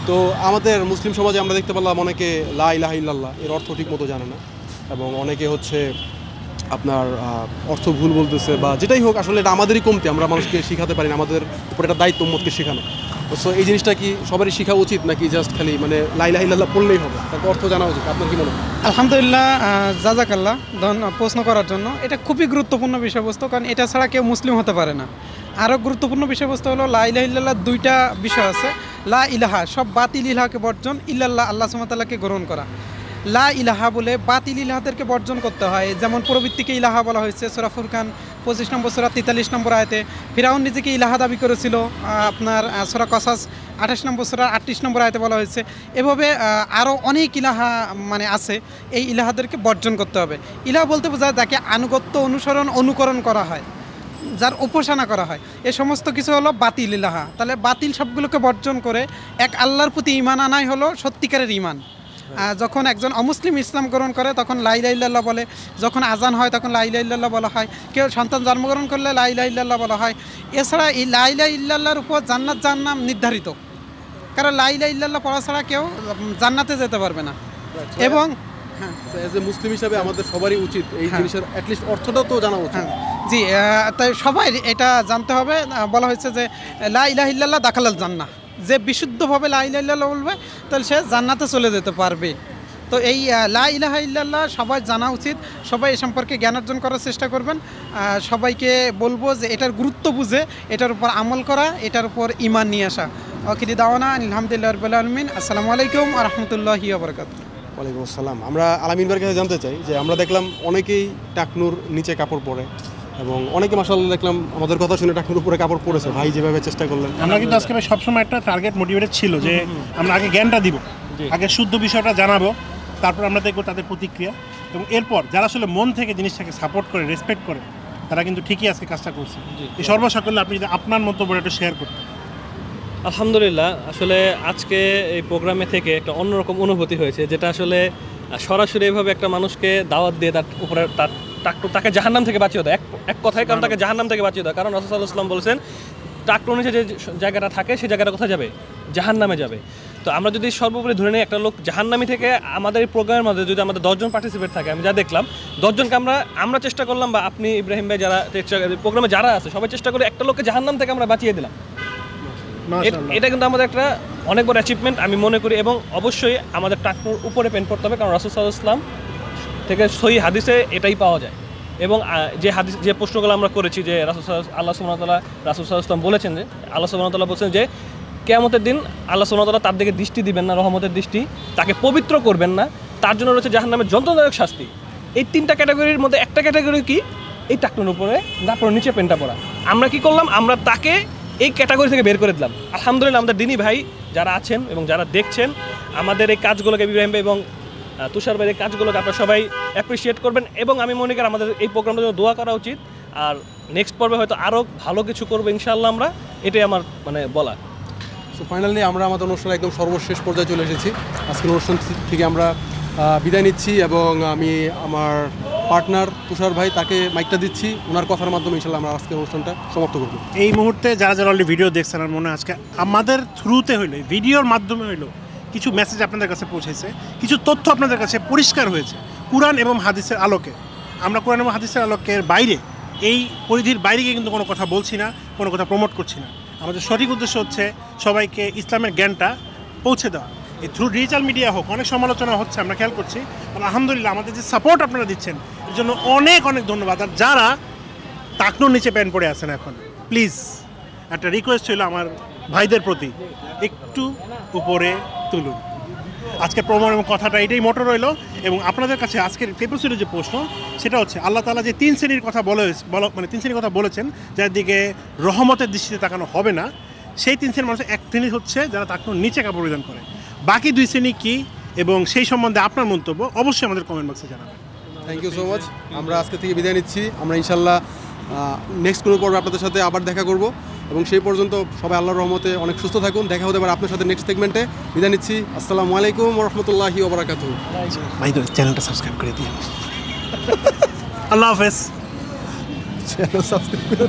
তো আমাদের মুসলিম সমাজে আমরা দেখতে পেলাম অনেকে লা ইলাহা ইল্লাল্লাহ এর অর্থ ঠিক মতো জানে না, এবং অনেকে হচ্ছে আপনার অর্থ ভুল বলতেছে বা যেটাই হোক। আসলে এটা আমাদেরই কমতি, আমরা মানুষকে শেখাতে পারি না, আমাদের উপর একটা দায়িত্ব উম্মতকে শেখানো। সো এই জিনিসটা কি সবারই শেখা উচিত, নাকি জাস্ট খালি মানে লা ইলাহা ইল্লাল্লাহ পড়লেই হবে, তার অর্থ জানা উচিত? আপনার কি মনে হয়? আলহামদুলিল্লাহ, জাযাকাল্লাহ প্রশ্ন করার জন্য। এটা খুবই গুরুত্বপূর্ণ বিষয়বস্তু, কারণ এটা ছাড়া কেউ মুসলিম হতে পারে না। আরও গুরুত্বপূর্ণ বিষয়বস্তু হলো লা ইলাহা ইল্লাল্লাহ দুইটা বিষয় আছে। লা ইলাহা সব বাতিল ইলাহাকে বর্জন, ইল্লাল্লাহ আল্লাহ সুবহানাহু ওয়া তাআলাকে গ্রহণ করা। লা ইলাহা বলে বাতিল ইলাহাদেরকে বর্জন করতে হয়। যেমন প্রবৃত্তিকে ইলাহা বলা হয়েছে সূরা ফুরকান 25 নম্বর সূরা 43 নম্বর আয়াতে। ফিরাউন নিজেকে ইলাহা দাবি করেছিল, আপনার সূরা কসাস 28 নম্বর সূরা 38 নম্বর আয়াতে বলা হয়েছে। এভাবে আরও অনেক ইলাহা মানে আছে, এই ইলাহাদেরকে বর্জন করতে হবে। ইলাহা বলতে বোঝায় যাকে আনুগত্য অনুকরণ করা হয়, যার উপাসনা করা হয়, এ সমস্ত কিছু হলো বাতিল ইলাহা। তাহলে বাতিল সবগুলোকে বর্জন করে এক আল্লাহর প্রতি ঈমান আনাই হলো সত্যিকারের ঈমান। যখন একজন অমুসলিম ইসলাম গ্রহণ করে তখন লা ইলাহা ইল্লাল্লাহ বলে, যখন আজান হয় তখন লা ইলাহা ইল্লাল্লাহ বলা হয়, কেউ সন্তান জন্মগ্রহণ করলে লা ইলাহা ইল্লাল্লাহ বলা হয়। এছাড়া এই লা ইলাহা ইল্লাল্লাহর উপর জান্নাত জাহান্নাম নির্ধারিত, কারণ লা ইলাহা ইল্লাল্লাহ পড়া ছাড়া কেউ জান্নাতে যেতে পারবে না। এবং এজ এ মুসলিম হিসাবে আমাদের সবারই উচিত এই জিনিসের অ্যাটলিস্ট অর্থটাও তো জানা উচিত। জি, তাই সবাই এটা জানতে হবে। বলা হয়েছে যে লা ইলাহা ইল্লাল্লাহ দাখালাল জান্নাহ, যে বিশুদ্ধভাবে লা ইলাহা ইল্লাল্লাহ বলবে তাহলে সে জান্নাতে চলে যেতে পারবে। তো এই লা ইলাহা ইল্লাল্লাহ সবাই জানা উচিত, সবাই এ সম্পর্কে জ্ঞান অর্জন করার চেষ্টা করবেন। সবাইকে বলবো যে এটার গুরুত্ব বুঝে এটার উপর আমল করা, এটার উপর ঈমান নিয়ে আসা। আখিরি দাওয়ানা আলহামদুলিল্লাহি রাব্বিল আলামিন। আসসালামু আলাইকুম ওয়া রাহমাতুল্লাহি ওয়া বারাকাতুহু। ওয়ালাইকুম আসসালাম। আমরা আলামিন ভাইয়ের কাছে জানতে চাই যে আমরা দেখলাম অনেকেই টাকনুর নিচে কাপড় পরে, এবং অনেকে মাশাআল্লাহ দেখলাম আমাদের কথা শুনে টাকনুর উপরে কাপড় পরেছে। ভাই যেভাবে চেষ্টা করলেন, আমরা কিন্তু আজকে সবসময় একটা টার্গেট মোটিভেটেড ছিল যে আমরা আগে জ্ঞানটা দিব, আগে শুদ্ধ বিষয়টা জানাবো, তারপর আমরা দেখবো তাদের প্রতিক্রিয়া, এবং এরপর যারা আসলে মন থেকে জিনিসটাকে সাপোর্ট করে রেসপেক্ট করে তারা কিন্তু ঠিকই আজকে কাজটা করছে। এই সর্বসাকল্যে আপনি যদি আপনার মন্তব্যটা একটু শেয়ার করতেন। আলহামদুলিল্লাহ, আসলে আজকে এই প্রোগ্রামে থেকে একটা অন্যরকম অনুভূতি হয়েছে, যেটা আসলে সরাসরি এভাবে একটা মানুষকে দাওয়াত দিয়ে তার উপরে তাকে জাহান্নাম থেকে বাঁচিয়ে দেয়, এক কথায় কারণ তাকে জাহান্নাম থেকে বাঁচিয়ে দেয়। কারণ রাসূল সাল্লাল্লাহু আলাইহি ওয়াসাল্লাম বলেছেন ট্রাক্টর নিচে যে জায়গাটা থাকে সেই জায়গাটা কোথায় যাবে? জাহান্নামে যাবে। তো আমরা যদি সর্বোপরি ধরে নিই একটা লোক জাহান্নামী থেকে, আমাদের এই প্রোগ্রামের মধ্যে যদি আমাদের 10 জন পার্টিসিপেট থাকে, আমি যা দেখলাম 10 জনকে আমরা চেষ্টা করলাম, বা আপনি ইব্রাহিম ভাই যারা প্রোগ্রামে যারা আছে সবাই চেষ্টা করে একটা লোককে জাহান্নাম থেকে আমরা বাঁচিয়ে দিলাম। এটা কিন্তু আমাদের একটা অনেক বড় অ্যাচিভমেন্ট আমি মনে করি। এবং অবশ্যই আমাদের ট্রাক্টর উপরে পেন করতে হবে, কারণ রাসূল সাল্লাল্লাহু আলাইহি ওয়াসাল্লাম থেকে সহিহ হাদিসে এটাই পাওয়া যায়। এবং যে প্রশ্নগুলো আমরা করেছি যে আল্লাহ সুবহানাহু ওয়া তাআলা রাসূল সাল্লাল্লাহু আলাইহি ওয়াসাল্লাম বলেছেন যে আল্লাহ সুবহানাহু ওয়া তাআলা বলেছেন যে কিয়ামতের দিন আল্লাহ সুবহানাহু ওয়া তাআলা তার দিকে দৃষ্টি দিবেন না, রহমতের দৃষ্টি, তাকে পবিত্র করবেন না, তার জন্য রয়েছে জাহান্নামের যন্ত্রণাদায়ক শাস্তি। এই 3টা ক্যাটাগরির মধ্যে একটা ক্যাটাগরি কি? এই ট্রাক্টরের উপরে তারপরে নিচে পেনটা পড়া। আমরা কি করলাম? আমরা তাকে এই ক্যাটাগরি থেকে বের করে দিলাম। আলহামদুলিল্লাহ আমাদের দিনী ভাই যারা আছেন এবং যারা দেখছেন আমাদের এই কাজগুলোকে, ইব্রাহিম ভাই এবং তুষার ভাইয়ের কাজগুলোকে আপনারা সবাই অ্যাপ্রিসিয়েট করবেন। এবং আমি মনে করি আমাদের এই প্রোগ্রামটার জন্য দোয়া করা উচিত। আর নেক্সট পর্বে হয়তো আরও ভালো কিছু করবো ইনশাআল্লাহ আমরা, এটাই আমার বলা। সো ফাইনালি আমরা আমাদের অনুষ্ঠানে একদম সর্বশেষ পর্যায়ে চলে এসেছি। আজকের অনুষ্ঠান থেকে আমরা বিদায় নিচ্ছি এবং আমি আমার পার্টনার তুষার ভাই তাকে মাইকটা দিচ্ছি, ওনার কথার মাধ্যমে ইনশাআল্লাহ আমরা আজকের অনুষ্ঠানটা সমাপ্ত করব। এই মুহূর্তে যারা অলরেডি ভিডিও দেখছেন, আমার মনে হয় আজকে আমাদের থ্রুতে হইলো, ভিডিওর মাধ্যমে হইলো কিছু মেসেজ আপনাদের কাছে পৌঁছেছে, কিছু তথ্য আপনাদের কাছে পরিষ্কার হয়েছে কুরআন এবং হাদিসের আলোকে। আমরা কুরআন এবং হাদিসের আলোকের বাইরে, এই পরিধির বাইরে গিয়ে কিন্তু কোনো কথা বলছি না, কোনো কথা প্রমোট করছি না। আমাদের সঠিক উদ্দেশ্য হচ্ছে সবাইকে ইসলামের জ্ঞানটা পৌঁছে দেওয়া। এই থ্রু ডিজিটাল মিডিয়া হোক, অনেক সমালোচনা হচ্ছে, আমরা খেয়াল করছি। আলহামদুলিল্লাহ আমাদের যে সাপোর্ট আপনারা দিচ্ছেন এর জন্য অনেক অনেক ধন্যবাদ। আর যারা টাকনোর নিচে প্যান পড়ে আছেন এখন, প্লিজ একটা রিকোয়েস্ট ছিল আমার ভাইদের প্রতি, একটু উপরে তুলুন। আজকে প্রমাণ এবং কথাটা এটাই মোটর রইল। এবং আপনাদের কাছে আজকের এপিসোডের যে প্রশ্ন সেটা হচ্ছে, আল্লাহ তাআলা যে 3 শ্রেণীর কথা মানে 3 শ্রেণীর কথা বলেছেন যার দিকে রহমতের দৃষ্টিতে তাকানো হবে না, সেই 3 শ্রেণীর মানুষের এক শ্রেণী হচ্ছে যারা টাকনোর নিচে কাপড় পরিধান করে। বাকি 2 শ্রেণী কী এবং সেই সম্বন্ধে আপনার মন্তব্য অবশ্যই আমাদের কমেন্ট বক্সে জানাবেন। Thank you so much. আমরা আজকে থেকে বিদায় নিচ্ছি। আমরা ইনশাল্লাহ নেক্সট কোনো পর্বে আপনাদের সাথে আবার দেখা করব এবং সেই পর্যন্ত সবাই আল্লাহর রহমতে অনেক সুস্থ থাকুন। দেখা হতে পারে আপনার সাথে নেক্সট সেগমেন্টে। বিদায় নিচ্ছি। আসসালামু আলাইকুম ওয়া রাহমাতুল্লাহি ওয়া বারাকাতুহু। ভাই চ্যানেলটা সাবস্ক্রাইব করে দিন। আল্লাহ হাফেজ। চ্যানেল সাবস্ক্রাইব করে